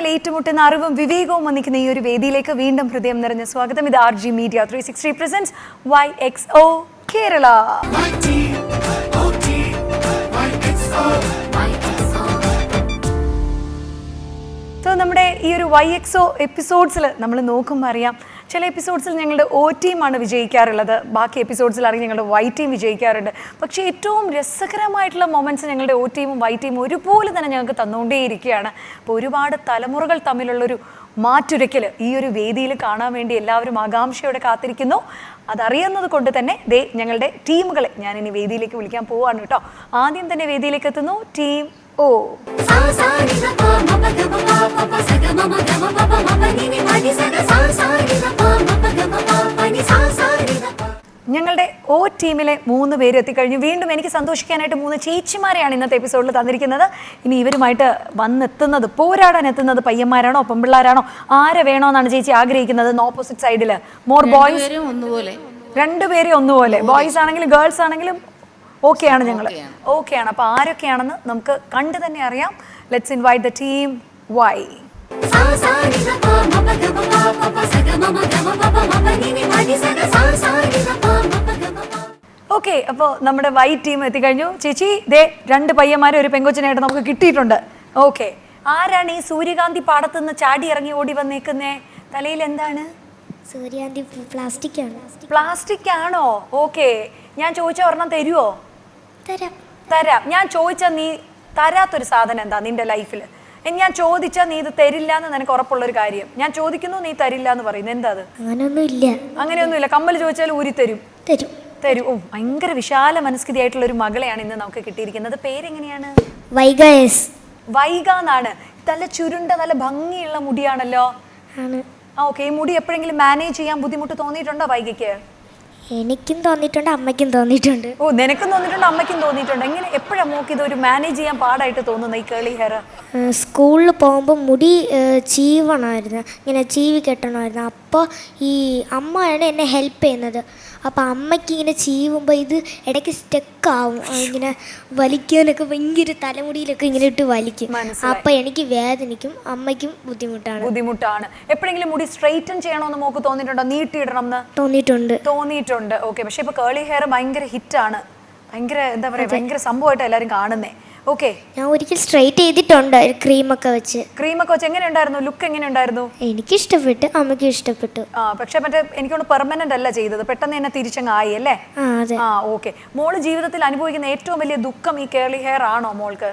തമ്മിൽ ഏറ്റുമുട്ടുന്ന അറിവും വിവേകവും വന്നിക്കുന്ന ഈ ഒരു വേദിയിലേക്ക് വീണ്ടും ഹൃദയം നിറഞ്ഞ സ്വാഗതം. ഇത് RG Media 360 presents YXO Kerala. So നമ്മുടെ ഈ ഒരു YXO എപ്പിസോഡ്സിൽ നമ്മൾ നോക്കുമ്പോൾ അറിയാം, ചില എപ്പിസോഡ്സിൽ ഞങ്ങളുടെ O ടീമാണ് വിജയിക്കാറുള്ളത്, ബാക്കി എപ്പിസോഡ്സിൽ അറിയാം ഞങ്ങളുടെ Y ടീം വിജയിക്കാറുണ്ട്. പക്ഷേ ഏറ്റവും രസകരമായിട്ടുള്ള മൊമെൻറ്റ്സ് ഞങ്ങളുടെ O ടീമും Y ടീമും ഒരുപോലെ തന്നെ ഞങ്ങൾക്ക് തന്നുകൊണ്ടേയിരിക്കുകയാണ്. അപ്പോൾ ഒരുപാട് തലമുറകൾ തമ്മിലുള്ളൊരു മാറ്റുരയ്ക്കൽ ഈ ഒരു വേദിയിൽ കാണാൻ വേണ്ടി എല്ലാവരും ആകാംക്ഷയോടെ കാത്തിരിക്കുന്നു. അതറിയുന്നത് കൊണ്ട് തന്നെ ഞങ്ങളുടെ ടീമുകളെ ഞാനിനി വേദിയിലേക്ക് വിളിക്കാൻ പോവാണ് കേട്ടോ. ആദ്യം തന്നെ വേദിയിലേക്ക് എത്തുന്നു ടീം O. ഞങ്ങളുടെ O ടീമിലെ 3 പേര് എത്തിക്കഴിഞ്ഞു. വീണ്ടും എനിക്ക് സന്തോഷിക്കാനായിട്ട് 3 ചേച്ചിമാരെയാണ് ഇന്നത്തെ എപ്പിസോഡിൽ തന്നിരിക്കുന്നത്. ഇനി ഇവരുമായിട്ട് വന്നെത്തുന്നത്, പോരാടാൻ എത്തുന്നത് പയ്യന്മാരാണോ പെൺപിള്ളാരാണോ, ആരെ വേണോന്നാണ് ചേച്ചി ആഗ്രഹിക്കുന്നത്? ഓപ്പോസിറ്റ് സൈഡിൽ മോർ ബോയ്സ്, രണ്ടുപേരും ഒന്നുപോലെ, ബോയ്സ് ആണെങ്കിലും ഗേൾസ് ആണെങ്കിലും ഓക്കെയാണ്, ഞങ്ങൾ ഓക്കെയാണ്. അപ്പോൾ ആരൊക്കെയാണെന്ന് നമുക്ക് കണ്ടു തന്നെ അറിയാം. Let's invite the team Y. Okay, അപ്പോൾ നമ്മുടെ Y ടീം എത്തിക്കഴിഞ്ഞു. ചേച്ചി, 2 പയ്യന്മാരെ ഒരു പെങ്കൊച്ചിനായിട്ട് നമുക്ക് കിട്ടിയിട്ടുണ്ട്. ഓക്കെ, ആരാണ് ഈ സൂര്യകാന്തി പാടത്തുനിന്ന് ചാടി ഇറങ്ങി ഓടി വന്നേക്കുന്നേ? തലയിൽ എന്താണ്? സൂര്യകാന്തി പ്ലാസ്റ്റിക് ആണ്. പ്ലാസ്റ്റിക് ആണോ? ഓക്കെ, ഞാൻ ചോദിച്ച ഒരെണ്ണം തരുമോ? തരാം. ഞാൻ ചോദിച്ചാൽ നീ തരാത്തൊരു സാധനം എന്താ നിന്റെ ലൈഫിൽ? ഞാൻ ചോദിച്ചാൽ നീ ഇത് തരില്ല എന്ന് നിനക്ക് ഉറപ്പുള്ളൊരു കാര്യം. ഞാൻ ചോദിക്കുന്നു, നീ തരില്ല എന്ന് പറയുന്നു, എന്താ അത്? അങ്ങനെയൊന്നുമില്ല. കമ്മൽ ചോദിച്ചാൽ ഊരി തരും. ഓ, ഭയങ്കര വിശാല മനസ്കൃതിയായിട്ടുള്ള ഒരു മകളെയാണ് ഇന്ന് നമുക്ക് കിട്ടിയിരിക്കുന്നത്. പേരെങ്ങനെയാണ്? വൈഗ എന്നാണ്. നല്ല ചുരുണ്ട നല്ല ഭംഗിയുള്ള മുടിയാണല്ലോ. ഓക്കെ, ഈ മുടി എപ്പോഴെങ്കിലും മാനേജ് ചെയ്യാൻ ബുദ്ധിമുട്ട് തോന്നിയിട്ടുണ്ടോ വൈഗയ്ക്ക്? എനിക്കും തോന്നിയിട്ടുണ്ട്, അമ്മയ്ക്കും തോന്നിയിട്ടുണ്ട്. ഓ, നിനക്കും തോന്നിയിട്ടുണ്ട്, അമ്മയ്ക്കും തോന്നിയിട്ടുണ്ട്. എങ്ങനെ, എപ്പോഴാണ് മോക്ക് ഇത് ഒരു മാനേജ് ചെയ്യാൻ പാടായിട്ട് തോന്നുന്നത് ഈ കേളി ഹെയർ? സ്കൂളിൽ പോകുമ്പോൾ മുടി ചീവണമായിരുന്നു, ഇങ്ങനെ ചീവി കെട്ടണമായിരുന്നു. അപ്പോൾ ഈ അമ്മയാണ് എന്നെ ഹെൽപ്പ് ചെയ്യുന്നത്. അപ്പോൾ അമ്മയ്ക്ക് ഇങ്ങനെ ചീവുമ്പോൾ ഇത് ഇടയ്ക്ക് സ്റ്റെക്കാവും, ഇങ്ങനെ വലിക്കാനൊക്കെ ഭയങ്കര തലമുടിയിലൊക്കെ ഇങ്ങനെ ഇട്ട് വലിക്കും. അപ്പോൾ എനിക്ക് വേദനിക്കും, അമ്മയ്ക്കും ബുദ്ധിമുട്ടാണ്. എപ്പോഴെങ്കിലും മുടി സ്ട്രെയിറ്റൻ ചെയ്യണമെന്ന് മോക്ക് തോന്നിയിട്ടുണ്ടോ? നീട്ടിയിടണം എന്ന് തോന്നിയിട്ടുണ്ട്. ഓക്കെ, പക്ഷെ ഇപ്പോൾ കേളി ഹെയർ ഭയങ്കര ഹിറ്റാണ്, ഭയങ്കര എന്താ പറയുക, ഭയങ്കര സംഭവമായിട്ട് എല്ലാവരും കാണുന്നേ. ഓക്കെ, ഞാൻ ഒരിക്കൽ സ്ട്രെയിറ്റ് ചെയ്തിട്ടുണ്ട് ക്രീമൊക്കെ വെച്ച്. എങ്ങനെയുണ്ടായിരുന്നു? ലുക്ക് എങ്ങനെയുണ്ടായിരുന്നു? എനിക്ക് ഇഷ്ടപ്പെട്ടു, അമ്മയ്ക്ക് ഇഷ്ടപ്പെട്ടു. പക്ഷെ മറ്റേ എനിക്കൊന്ന് പെർമനന്റ് അല്ല ചെയ്തത്, പെട്ടെന്ന് തന്നെ തിരിച്ചങ്ങ് ആയി അല്ലേ? ഓക്കെ, മോള് ജീവിതത്തിൽ അനുഭവിക്കുന്ന ഏറ്റവും വലിയ ദുഃഖം ഈ കേളി ഹെയർ ആണോ മോൾക്ക്?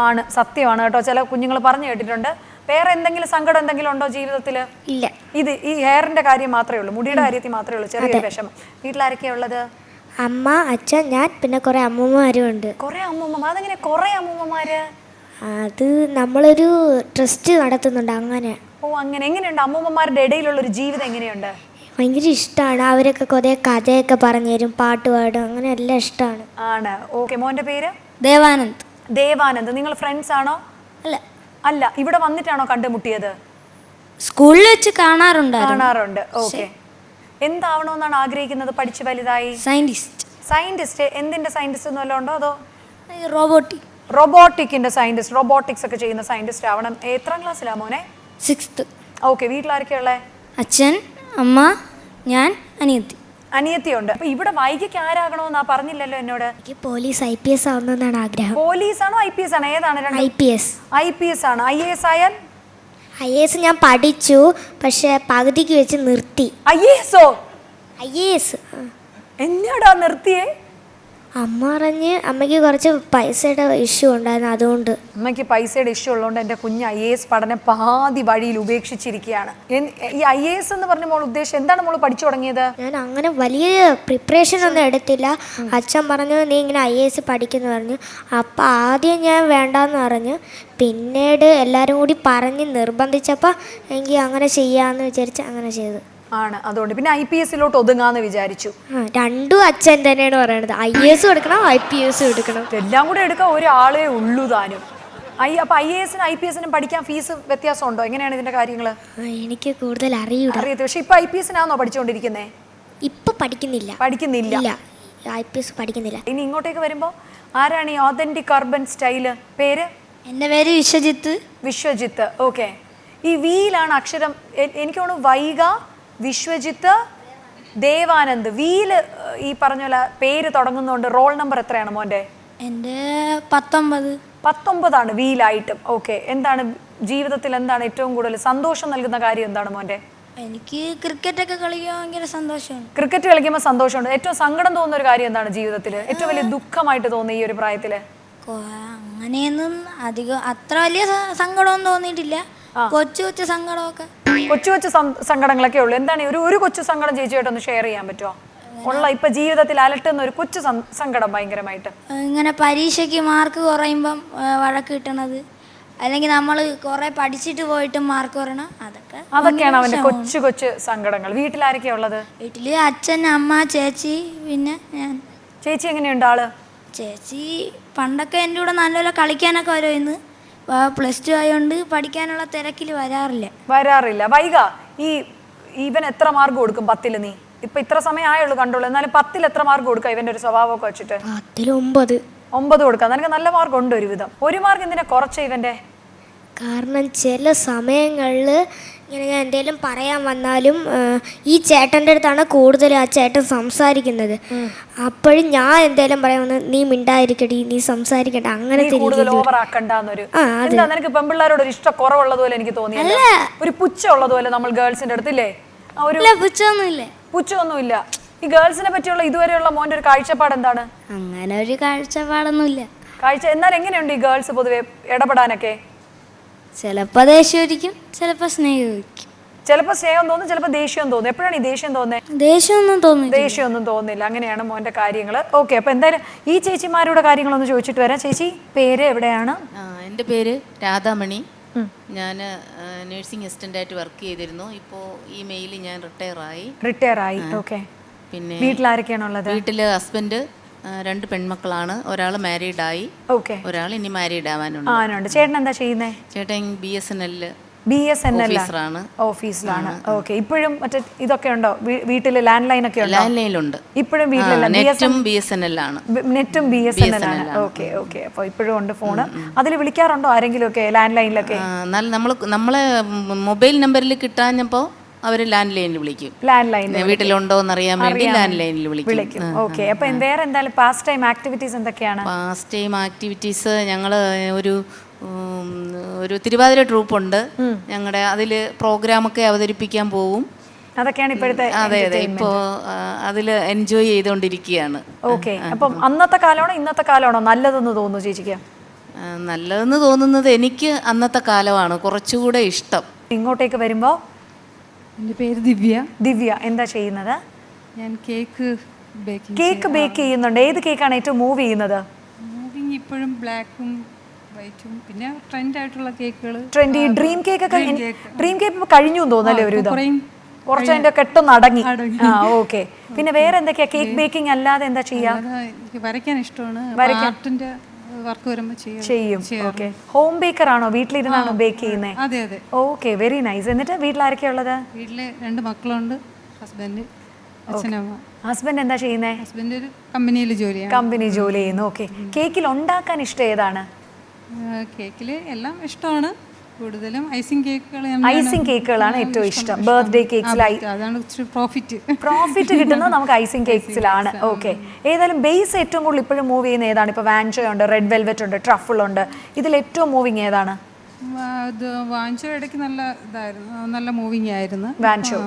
ആണ്, സത്യമാണ് കേട്ടോ. ചില കുഞ്ഞുങ്ങൾ പറഞ്ഞു കേട്ടിട്ടുണ്ട്. വേറെ എന്തെങ്കിലും സങ്കടം എന്തെങ്കിലും ഉണ്ടോ ജീവിതത്തിൽ? ഇല്ല, ഇത് ഈ ഹെയറിന്റെ കാര്യം മാത്രമേ ഉള്ളൂ, മുടിയുടെ കാര്യത്തിൽ മാത്രമേ ഉള്ളൂ ചെറിയൊരു വിഷമം. വീട്ടിലാരൊക്കെയാ ഉള്ളത്? അമ്മ, അച്ഛൻ, ഞാൻ, പിന്നെ കുറെ അമ്മൂമ്മമാരും ഉണ്ട്. അതെങ്ങനെ കുറെ അമ്മൂമ്മമാര്? അത് നമ്മളൊരു ട്രസ്റ്റ് നടത്തുന്നുണ്ട്, അങ്ങനെ. ഓ, അങ്ങനെ. എങ്ങനെയുണ്ട് അമ്മൂമ്മമാരുടെ ഇടയിലുള്ള ഒരു ജീവിതം? എങ്ങനെയുണ്ട്? ഭയങ്കര ഇഷ്ടമാണ്. അവരൊക്കെ കുറെ കഥയൊക്കെ പറഞ്ഞു തരും, പാട്ട് പാടും, അങ്ങനെ എല്ലാം ഇഷ്ടമാണ്. ആണ്. ഓക്കെ, മോന്റെ പേര്? ദേവാനന്ദ്. നിങ്ങൾ ഫ്രണ്ട്സ് ആണോ? അല്ല, ഇവിടെ വന്നിട്ടാണോ കണ്ടുമുട്ടിയത്? സ്കൂളിൽ വെച്ച് കാണാറുണ്ട്. ഓക്കെ, എന്താവണമെന്നാണ് ആഗ്രഹിക്കുന്നത് പഠിച്ച് വലുതായി? സയന്റിസ്റ്റ്. എന്തിന്റെ സയന്റിസ്റ്റ് ഒന്നും ഉണ്ടോ? അതോ റോബോട്ടിക്കിന്റെ സയന്റിസ്റ്റ്, റോബോട്ടിക്സ് ഒക്കെ ചെയ്യുന്ന സയന്റിസ്റ്റ് ആവണം. എത്രാം ക്ലാസ്സിലാ മോനെ? 6th. ഓക്കെ, വീട്ടിലാരൊക്കെയുള്ളേ? അച്ഛൻ, അമ്മ, ഞാൻ, അനിയത്തിയുണ്ട്. അപ്പൊ ഇവിടെ വൈകിക്ക് ആരാകണമെന്നാ പറഞ്ഞില്ലല്ലോ എന്നോട്? പോലീസ്, IPS ആവുന്നതാണ് ആഗ്രഹം. പോലീസാണോ IPS ആണോ? ഏതാണ്? IPS ആണ്. IAS ആയാൽ? IAS ഞാൻ പഠിച്ചു, പക്ഷെ പകുതിക്ക് വെച്ച് നിർത്തി. IAS എന്നാടാ നിർത്തിയേ? അമ്മ പറഞ്ഞ് അമ്മയ്ക്ക് കുറച്ച് പൈസയുടെ ഇഷ്യൂ ഉണ്ടായിരുന്നു, അതുകൊണ്ട്. അമ്മയ്ക്ക് പൈസയുടെ ഇഷ്യൂ ഉള്ളതുകൊണ്ട് എൻ്റെ കുഞ്ഞ് IAS പഠനം പാതി വഴിയിൽ ഉപേക്ഷിച്ചിരിക്കുകയാണ്. ഈ IAS എന്ന് പറഞ്ഞ മോൾ ഉദ്ദേശം എന്താണ്? മോള് പഠിച്ചു തുടങ്ങിയത്? ഞാൻ അങ്ങനെ വലിയ പ്രിപ്പറേഷൻ ഒന്നും എടുത്തില്ല. അച്ഛൻ പറഞ്ഞു നീ ഇങ്ങനെ IAS പഠിക്കുന്നു പറഞ്ഞു. അപ്പം ആദ്യം ഞാൻ വേണ്ടാന്ന് പറഞ്ഞു, പിന്നീട് എല്ലാവരും കൂടി പറഞ്ഞ് നിർബന്ധിച്ചപ്പോൾ എനിക്ക് അങ്ങനെ ചെയ്യാമെന്ന് വിചാരിച്ച് അങ്ങനെ ചെയ്തു. അതുകൊണ്ട് പിന്നെ IPS-ലോട്ട് ഒതുങ്ങാന്ന് വിചാരിച്ചു. രണ്ടും അച്ഛൻ തന്നെയാണ് പറയണത്, IAS എടുക്കണം, IPS എടുക്കണം, എല്ലാം കൂടെ എടുക്കാൻ ഒരാളേ ഉള്ളൂ താനും. അപ്പൊ IAS-നും IPS-നും പഠിക്കാൻ ഫീസ് വ്യത്യാസം ഉണ്ടോ? എങ്ങനെയാണ് ഇതിന്റെ കാര്യങ്ങൾ? എനിക്ക് കൂടുതൽ അറിയില്ല. പക്ഷെ ഇപ്പൊ IPS-നാണോ പഠിച്ചുകൊണ്ടിരിക്കുന്നേ? ഇപ്പൊ പഠിക്കുന്നില്ല. IPS പഠിക്കുന്നില്ല. ഇനി ഇങ്ങോട്ടേക്ക് വരുമ്പോ ആരാണ് ഈ ഓതന്റിക് അർബൻ സ്റ്റൈല്? പേര്? എൻ്റെ പേര് വിശ്വജിത്ത്. വിശ്വജിത്ത്. ഓക്കെ. ഈ വീലാണ് അക്ഷരം. എനിക്ക് തോന്നുന്നു വൈഗ, വിശ്വജിത്ത്, ദേവാനന്ദ്. വീല് ഈ പറഞ്ഞ പോലെ പേര് തുടങ്ങുന്നതുകൊണ്ട് റോൾ നമ്പർ എത്രയാണ് മോൻ്റെ? എൻ്റെ 19. 19 വീലായിട്ടും. ഓക്കെ. എന്താണ് ജീവിതത്തിൽ എന്താണ് ഏറ്റവും കൂടുതൽ സന്തോഷം നൽകുന്ന കാര്യം എന്താണ് മോൻ്റെ? എനിക്ക് ക്രിക്കറ്റൊക്കെ കളിക്കാൻ ഭയങ്കര സന്തോഷമാണ്. ക്രിക്കറ്റ് കളിക്കുമ്പോൾ സന്തോഷമുണ്ട്. ഏറ്റവും സങ്കടം തോന്നുന്ന ഒരു കാര്യം എന്താണ് ജീവിതത്തിൽ? ഏറ്റവും വലിയ ദുഃഖമായിട്ട് തോന്നുന്ന ഈ ഒരു പ്രായത്തിൽ? അങ്ങനെയൊന്നും അധികം അത്ര വലിയ സങ്കടമൊന്നും തോന്നിയിട്ടില്ല. കൊച്ചു കൊച്ചു സങ്കടമൊക്കെ, കൊച്ചു കൊച്ചു സങ്കടങ്ങളൊക്കെ ഉള്ളു. എന്താണ് ഒരു കൊച്ചു സങ്കടം ചേച്ചിയായിട്ടൊന്ന് ഷെയർ ചെയ്യാൻ പറ്റുമോ? ഉള്ള ഇപ്പൊ ജീവിതത്തിൽ അലട്ടുന്ന ഒരു കൊച്ചു സങ്കടം ഭയങ്കരമായിട്ട്. ഇങ്ങനെ പരീക്ഷയ്ക്ക് മാർക്ക് കുറയുമ്പം വഴക്ക് കിട്ടണത്, അല്ലെങ്കിൽ നമ്മൾ കുറെ പഠിച്ചിട്ട് പോയിട്ട് മാർക്ക് കുറയണം, അതൊക്കെയാണ് അവന്റെ കൊച്ചു കൊച്ചു സങ്കടങ്ങൾ. വീട്ടിലാരൊക്കെയാ ഉള്ളത്? വീട്ടില് അച്ഛൻ, അമ്മ, ചേച്ചി, പിന്നെ ഞാൻ. ചേച്ചി എങ്ങനെയുണ്ട് ആള്? ചേച്ചി പണ്ടൊക്കെ എൻ്റെ കൂടെ നല്ലപോലെ കളിക്കാനൊക്കെ വരുമായിരുന്നു. +2 ആയതുകൊണ്ട് പഠിക്കാനുള്ള തിരക്കിൽ വരാറില്ല. വൈക ഇവൻ എത്ര മാർക്ക് കൊടുക്കും 10 നീ? ഇപ്പൊ ഇത്ര സമയം ആയുള്ളൂ കണ്ടോളൂ, എന്നാലും 10 എത്ര മാർക്ക് കൊടുക്കാം ഇവന്റെ ഒരു സ്വഭാവമൊക്കെ വെച്ചിട്ട്? 9 കൊടുക്കാം. നിനക്ക് നല്ല മാർക്ക് ഉണ്ട് ഒരുവിധം. 1 മാർക്ക് എന്തിനാ കുറച്ച ഇവന്റെ? കാരണം ചില സമയങ്ങളിൽ ഇങ്ങനെ ഞാൻ എന്തെങ്കിലും പറയാൻ വന്നാലും ഈ ചേട്ടൻ്റെ അടുത്താണ് കൂടുതൽ ആ ചേട്ടൻ സംസാരിക്കുന്നത്. അപ്പോഴും ഞാൻ എന്തെങ്കിലും പറയാൻ വന്നാൽ നീ മിണ്ടായിരിക്കടി, നീ സംസാരിക്കണ്ട, അങ്ങനെ നിനക്ക് പെൺപിള്ളേരോട് ഒരു ഇഷ്ടം കുറവുള്ളതുപോലെ എനിക്ക് തോന്നിയല്ല, ഒരു പുച്ഛം ഉള്ളതുപോലെ നമ്മൾ ഗേൾസിന്റെ അടുത്തില്ലേ? പുച്ഛമൊന്നുമില്ല. ഈ ഗേൾസിനെ പറ്റിയുള്ള ഇതുവരെയുള്ള മോന്റെ ഒരു കാഴ്ചപ്പാട് എന്താണ്? അങ്ങനെ ഒരു കാഴ്ചപ്പാടൊന്നുമില്ല. എന്നാൽ എങ്ങനെയുണ്ട് ഈ ഗേൾസ് പൊതുവെ ഇടപെടാനൊക്കെ? ചിലപ്പോ ദേഷ്യമായിരിക്കും, ചിലപ്പോ സ്നേഹമായിരിക്കും. ചിലപ്പോ സ്നേഹം തോന്നും, ചിലപ്പോ ദേഷ്യം തോന്നും. എപ്പോഴാണ് ഈ ദേഷ്യം തോന്നുന്നത്? ദേഷ്യമൊന്നും തോന്നില്ല. അങ്ങനെയാണ് മോന്റെ കാര്യങ്ങൾ. ഓക്കെ. അപ്പൊ എന്തായാലും ഈ ചേച്ചിമാരുടെ കാര്യങ്ങളൊന്ന് ചോദിച്ചിട്ട് വരാം. ചേച്ചി പേര് എവിടെയാണ്? എൻ്റെ പേര് രാധാമണി. ഞാൻ നഴ്സിംഗ് അസിസ്റ്റൻ്റായിട്ട് വർക്ക് ചെയ്തിരുന്നു. ഇപ്പോൾ ഈ മെയിൽ ഞാൻ റിട്ടയർ ആയി. ഓക്കെ. പിന്നെ വീട്ടിലാരൊക്കെയാണുള്ളത്? വീട്ടിൽ ഹസ്ബൻഡ്, 2 പെൺമക്കളാണ്. ഒരാൾ മാരീഡായി, ഒരാൾ ഇനി മാരീഡ് ആവാനുണ്ട്. ചേട്ടൻ എന്താ ചെയ്യുന്നത്? ചേട്ടൻ BSNL ഓഫീസിലാണ്. ഓക്കെ. ഇപ്പോഴും മറ്റേ ഇതൊക്കെ ഉണ്ടോ വീട്ടിൽ? ലാൻഡ് ലൈൻ ഒക്കെ ഉണ്ടോ? ലാൻഡ് ലൈൻ ഉണ്ട് ഇപ്പോഴും വീട്ടിൽ. നെറ്റും BSNL ആണ്. ഓക്കെ. ഓക്കെ. അപ്പോൾ ഇപ്പോഴും ഉണ്ട് ഫോണ്. അതിൽ വിളിക്കാറുണ്ടോ ആരെങ്കിലും ഒക്കെ ലാൻഡ് ലൈനിലൊക്കെ? നമ്മളെ മൊബൈൽ നമ്പറിൽ കിട്ടാഞ്ഞപ്പോൾ അവർ ലാൻഡ് ലൈനിൽ വിളിക്കും. വീട്ടിലുണ്ടോ എന്നറിയാൻ വേണ്ടി ലാൻഡ് ലൈനിൽ വിളിക്കും. ഓക്കെ. അപ്പോൾ വേറെ എന്തായാലും പാസ്റ്റ് ടൈം ആക്ടിവിറ്റീസ് എന്തൊക്കെയാണ്? പാസ്റ്റ് ടൈം ആക്ടിവിറ്റീസ് ഞങ്ങൾ ഒരു തിരുവാതിര ട്രൂപ്പുണ്ട് ഞങ്ങളുടെ. അതിൽ പ്രോഗ്രാമൊക്കെ അവതരിപ്പിക്കാൻ പോവും. അതൊക്കെയാണ് ഇപ്പോഴത്തെ. അതെ. ഇപ്പോൾ അതിൽ എൻജോയ് ചെയ്തുകൊണ്ടിരിക്കുകയാണ്. ഓക്കെ. അപ്പം അന്നത്തെ കാലമാണോ ഇന്നത്തെ കാലമാണോ നല്ലതെന്ന് തോന്നുന്നു ചേച്ചിക്ക്? നല്ലതെന്ന് തോന്നുന്നത് എനിക്ക് അന്നത്തെ കാലമാണ് കുറച്ചുകൂടെ ഇഷ്ടം. ഇങ്ങോട്ടേക്ക് വരുമ്പോൾ എൻ്റെ പേര് ദിവ്യ. എന്താ ചെയ്യുന്നത്? ഞാൻ കേക്ക് ബേക്ക് ചെയ്യുന്നുണ്ട്. ഏത് കേക്കാണ് ഏറ്റവും മൂവ് ചെയ്യുന്നത്? മൂവിങ് ഇപ്പോഴും ബ്ലാക്കും വൈറ്റും, പിന്നെ ട്രെൻഡ് ആയിട്ടുള്ള കേക്കുകൾ. ഡ്രീം കേക്ക് കഴിഞ്ഞു തോന്നല്ലേ? ഒരു കുറച്ച് അതിന്റെ കെട്ടൊന്ന് അടങ്ങി. ഓക്കെ. പിന്നെ വേറെ എന്തൊക്കെയാ കേക്ക് ബേക്കിംഗ് അല്ലാതെ എന്താ ചെയ്യാ? വരയ്ക്കാൻ ഇഷ്ടമാണ്. വർക്ക് വരുമ്പോൾ ചെയ്യും. ഓക്കെ. ഹോം ബേക്കർ ആണോ? വീട്ടിലിരുന്നാണോ ബേക്ക് ചെയ്യുന്നത്? അതെ. ഓക്കെ. Very nice. എന്നിട്ട് വീട്ടിലാരൊക്കെയാ ഉള്ളത്? വീട്ടില് 2 മക്കളുണ്ട്, ഹസ്ബൻഡ്, അച്ഛനമ്മ. ഹസ്ബൻഡ് എന്താ ചെയ്യുന്നത്? ഹസ്ബൻഡ് ഒരു കമ്പനി ജോലി ചെയ്യുന്നു. ഓക്കെ. കേക്കിൽ ഉണ്ടാക്കാൻ ഇഷ്ടം ഏതാണ്? കേക്കിൽ എല്ലാം ഇഷ്ടമാണ്. കൂടുതലും ഐസിംഗ് കേക്കുകളാണ് ഏറ്റവും ഇഷ്ടം. ബർത്ത്ഡേ കേക്ക്സിലായി പ്രോഫിറ്റ് കിട്ടുന്നത് നമുക്ക് ഐസിംഗ് കേക്ക്സിലാണ്. ഓക്കെ. ഏതായാലും ബേസ് ഏറ്റവും കൂടുതൽ ഇപ്പോഴും മൂവ് ചെയ്യുന്ന ഏതാണ്? ഇപ്പോൾ വാൻചോ ഉണ്ട്, റെഡ് വെൽവെറ്റ് ഉണ്ട്, ട്രഫിൾ ഉണ്ട്. ഇതിൽ ഏറ്റവും മൂവിങ് ഏതാണ്? വാൻചോ ഇടയ്ക്ക് നല്ല മൂവിങ് ആയിരുന്നു. വാൻചോ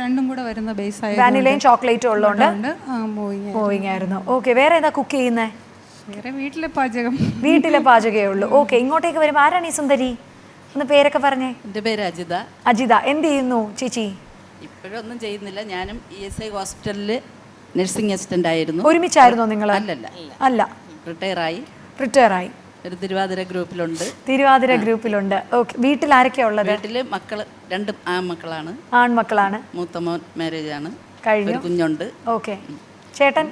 രണ്ടും കൂടെ വരുന്ന ബേസ് ആയിരുന്നു. വാനിലയും ചോക്ലേറ്റും ഉള്ളതുകൊണ്ട് മൂവിങ് ആയിരുന്നു. ഓക്കെ. വേറെ ഏതാ കുക്ക് ചെയ്യുന്നത്? വേറെ വീട്ടിലെ പാചകമേ ഉള്ളൂ. ഓക്കെ. ഇങ്ങോട്ടേക്ക് വരുമ്പോൾ ആരാണ് ഈ സുന്ദരി? ഒന്ന് പേരൊക്കെ പറഞ്ഞേ. എൻ്റെ പേര് അജിത. എന്ത് ചെയ്യുന്നു ചേച്ചി? ഇപ്പോഴൊന്നും ചെയ്യുന്നില്ല. ഞാനും ESI ഹോസ്പിറ്റലിൽ നഴ്സിംഗ് അസിസ്റ്റന്റ് ആയിരുന്നു. ഒരുമിച്ചായിരുന്നോ നിങ്ങൾ? അല്ല. റിട്ടയർ ആയി. ഒരു തിരുവാതിര ഗ്രൂപ്പിലുണ്ട്. ഓക്കെ. വീട്ടിൽ ആരൊക്കെയാ ഉള്ളത്? വീട്ടില് മക്കള് 2 ആൺമക്കളാണ്. മൂത്ത മോൻ മാരേജ് ആണ്, കഴിഞ്ഞു, കുഞ്ഞുണ്ട്. ഓക്കെ. ചേട്ടൻ?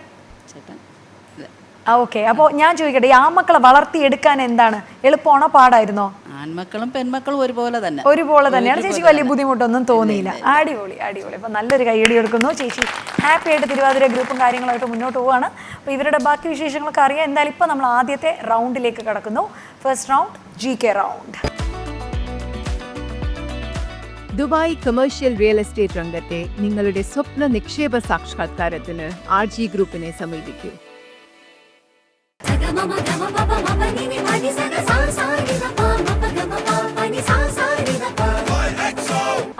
ഓക്കെ. അപ്പോൾ ഞാൻ ചോദിക്കട്ടെ, ഈ ആൺമക്കളെ വളർത്തിയെടുക്കാൻ എന്താണ് എളുപ്പമാണോ പാടായിരുന്നോ? ആൺമക്കളും പെൺമക്കളും ഒരുപോലെ തന്നെ. ഒരുപോലെ തന്നെയാണ്. ചേച്ചിക്ക് വലിയ ബുദ്ധിമുട്ടൊന്നും തോന്നിയില്ല. അടിപൊളി അടിപൊളി. അപ്പം നല്ലൊരു കൈയടി കൊടുക്കുന്നു. ചേച്ചി ഹാപ്പി ആയിട്ട് തിരുവാതിര ഗ്രൂപ്പും കാര്യങ്ങളായിട്ട് മുന്നോട്ട് പോവുകയാണ്. അപ്പോൾ ഇവരുടെ ബാക്കി വിശേഷങ്ങളൊക്കെ അറിയാം. എന്തായാലും ഇപ്പോൾ നമ്മൾ ആദ്യത്തെ റൗണ്ടിലേക്ക് കടക്കുന്നു. First round GK round. Dubai commercial real estate രംഗത്തെ നിങ്ങളുടെ സ്വപ്ന നിക്ഷേപ സാക്ഷാത്കാരത്തിന് RG ഗ്രൂപ്പിനെ സമീപിക്കൂ.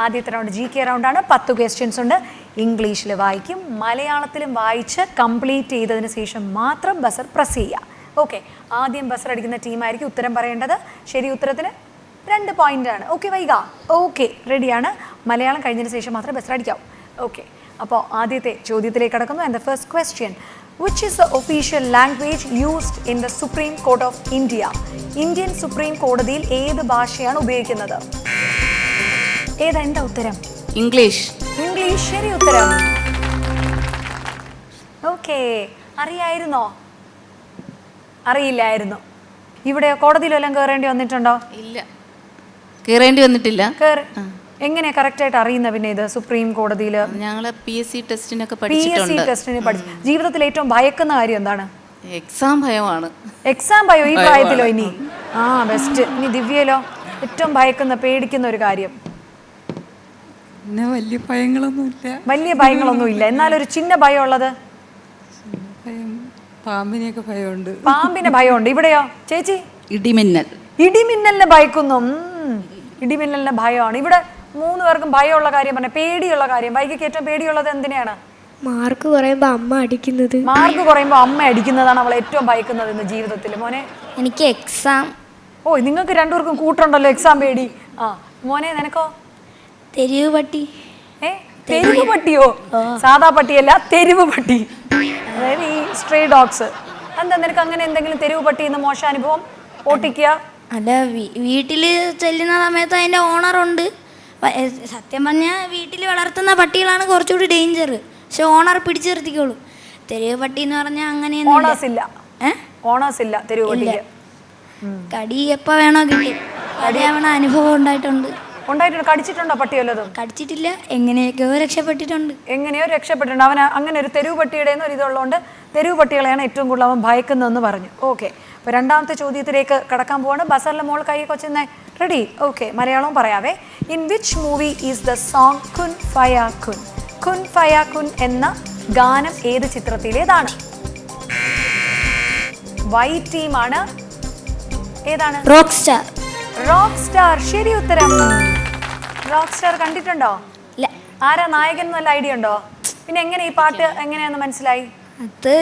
ആദ്യത്തെ റൗണ്ട് GK റൗണ്ടാണ്. 10 ക്വസ്റ്റ്യൻസ് ഉണ്ട്. ഇംഗ്ലീഷിൽ വായിക്കും, മലയാളത്തിലും വായിച്ച് കംപ്ലീറ്റ് ചെയ്തതിന് ശേഷം മാത്രം ബസർ പ്രസ് ചെയ്യുക. ഓക്കെ, ആദ്യം ബസർ അടിക്കുന്ന ടീമായിരിക്കും ഉത്തരം പറയേണ്ടത്. ശരി ഉത്തരത്തിന് 2 പോയിന്റാണ്. ഓക്കെ വൈക, ഓക്കെ റെഡിയാണ്. മലയാളം കഴിഞ്ഞതിന് ശേഷം മാത്രമേ ബസർ അടിക്കാവൂ. ഓക്കെ, അപ്പോൾ ആദ്യത്തെ ചോദ്യത്തിലേക്ക് കടക്കുന്നു. And the first question, which is the official language used in the Supreme Court of India? Indian supreme കോടതിയിൽ ഏത് ഭാഷയാണ് ഉപയോഗിക്കുന്നത്? ഏതാ എന്താ ഉത്തരം? ഇംഗ്ലീഷ്. ഇംഗ്ലീഷ്. ശരി ഉത്തരം. ഓക്കെ, അറിയായിരുന്നോ? അറിയില്ലായിരുന്നു. ഇവിടെ കോടതിയിൽ വല്ലതും കയറേണ്ടി വന്നിട്ടുണ്ടോ? ഇല്ല, കയറേണ്ടി വന്നിട്ടില്ല. എങ്ങനെയാ കറക്റ്റ് ആയിട്ട് അറിയുന്ന? പിന്നെ ഇത് സുപ്രീം കോടതിയിൽ ഞങ്ങൾ PSC ടെസ്റ്റിനൊക്കെ PSC ടെസ്റ്റിന് പഠിച്ചു. ജീവിതത്തിൽ ഏറ്റവും ഭയക്കുന്ന കാര്യം എന്താണ്? എക്സാം ഭയമാണ്. എക്സാം ഭയം ഈ പ്രായത്തിലോ? ഇനി ബെസ്റ്റ്. ഇനി ദിവ്യയിലോ? ഏറ്റവും ഭയക്കുന്ന പേടിക്കുന്ന ഒരു കാര്യം? പിന്നെ വലിയ ഭയങ്ങളൊന്നുമില്ല. വലിയ ഭയങ്ങളൊന്നും ഇല്ല, എന്നാലൊരു ചിന്ന ഭയം ഉള്ളത്? ഭയം, പാമ്പിനെയൊക്കെ ഭയമുണ്ട്. പാമ്പിന് ഭയമുണ്ട്. ഇവിടെയോ ചേച്ചി? ഇടിമിന്നൽ. ഇടിമിന്നലിനെ ഭയക്കുന്നു. ഇടിമിന്നലിന് ഭയമാണ്. ഇവിടെ 3 പേർക്കും ഭയമുള്ള കാര്യം പറഞ്ഞ, പേടിയുള്ള കാര്യം. വൈകിക്ക് ഏറ്റവും പേടിയുള്ളത് എന്തിനാണ്? മാർക്ക് കുറയുമ്പോൾ അമ്മ അടിക്കുന്നത്. മാർക്ക് കുറയുമ്പോൾ അമ്മ അടിക്കുന്നതാണ് അവൾ ഏറ്റവും ഭയക്കുന്നത് ഇന്ന് ജീവിതത്തിൽ. മോനെ എനിക്ക് എക്സാം. ഓ, നിങ്ങൾക്ക് 2 പേർക്കും കൂട്ടുണ്ടല്ലോ എക്സാം പേടി. മോനെ നിനക്കോ? തെരുവ് പട്ടി. തെരുവ് പട്ടിയോ? സാധാ പട്ടിയല്ല, തെരുവ് പട്ടി. അതായത് ഈ സ്ട്രേ ഡോഗ്സ്. എന്താ നിനക്ക് അങ്ങനെ എന്തെങ്കിലും തെരുവ് പട്ടി എന്ന് മോശാനുഭവം? ഓട്ടിക്കുക? അല്ല, വീട്ടിൽ ചെല്ലുന്ന സമയത്ത് അതിൻ്റെ ഓണറുണ്ട്. സത്യം പറഞ്ഞാൽ വീട്ടിൽ വളർത്തുന്ന പട്ടികളാണ് കുറച്ചുകൂടി ഡേഞ്ചർ. പക്ഷെ ഓണർ പിടിച്ചു നിർത്തിക്കോളൂ. തെരുവ് പട്ടി എന്ന് പറഞ്ഞാൽ അങ്ങനെയൊന്നും ഓണേഴ്സ് ഇല്ല തെരുവ് പട്ടിക്ക്. കടി എപ്പോൾ വേണോ കിട്ടും. കടിയാവണ അനുഭവം ഉണ്ടായിട്ടുണ്ട്. കടിച്ചിട്ടുണ്ടോ പട്ടി വല്ലതും? കടിച്ചിട്ടില്ല, എങ്ങനെയൊക്കെയോ രക്ഷപ്പെട്ടിട്ടുണ്ട്. അവൻ അങ്ങനെ ഒരു തെരുവ് പട്ടിയുടെ ഒരു ഇതുള്ളതുകൊണ്ട് തെരുവ് പട്ടികളെയാണ് ഏറ്റവും കൂടുതൽ അവൻ ഭയക്കുന്നതെന്ന് പറഞ്ഞു. ഓക്കെ, അപ്പോൾ രണ്ടാമത്തെ ചോദ്യത്തിലേക്ക് കടക്കാൻ പോവാണ്. ബസറിലെ മോൾ കൈ കൊച്ചുന്നേ. റെഡി? ഓക്കെ, മലയാളവും പറയാവേ. In which movie is the song Kun Faya Kun? Kun Faya Kun എന്ന ഗാനം ഏത് ചിത്രത്തിലേതാണ്? വൈറ്റ് ടീമാണ്. ഏതാണ്? Rock star. Rock star. ശരി ഉത്തരം. റോക്ക് സ്റ്റാർ കണ്ടിട്ടുണ്ടോ? ഇല്ല. ആരാ നായകൻ എന്ന് വല്ല ഐഡിയ ഉണ്ടോ? പിന്നെ എങ്ങനെ ഈ പാട്ട് എങ്ങനെയാന്ന് മനസ്സിലായി? അത്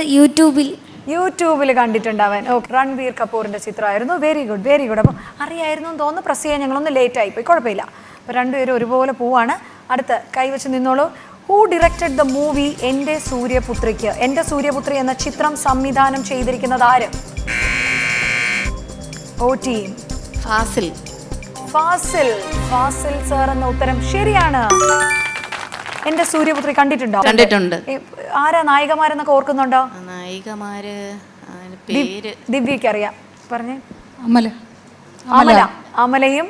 യൂട്യൂബിൽ കണ്ടിട്ടുണ്ട് അവൻ. ഓക്കെ, രൺബീർ കപൂറിന്റെ ചിത്രമായിരുന്നു. Very good very good. അപ്പോൾ അറിയായിരുന്നു എന്ന് തോന്നുന്നു. പ്രസ് ചെയ്യാൻ ഞങ്ങളൊന്ന് ലേറ്റ് ആയിപ്പോയി, കുഴപ്പമില്ല. അപ്പോൾ 2 പേരും ഒരുപോലെ പോവാണ്. അടുത്ത് കൈവച്ച് നിന്നോളൂ. ഹൂ ഡിറക്റ്റഡ് ദ മൂവി എൻ്റെ സൂര്യപുത്രിക്ക്? എൻ്റെ സൂര്യപുത്രി എന്ന ചിത്രം സംവിധാനം ചെയ്തിരിക്കുന്നത് ആര്? ഓ ടീം. ഫാസിൽ. ഫാസിൽ. ഫാസിൽ സാർ എന്ന ഉത്തരം ശരിയാണ്. എൻ്റെ സൂര്യപുത്രി കണ്ടിട്ടുണ്ടോ? കണ്ടിട്ടുണ്ട്. ആരാ നായികമാരെന്നൊക്കെ ഓർക്കുന്നുണ്ടോ? നായികമാര് പേര് ദിവ്യക്ക് അറിയാം, പറഞ്ഞേ. അമല. അമലയും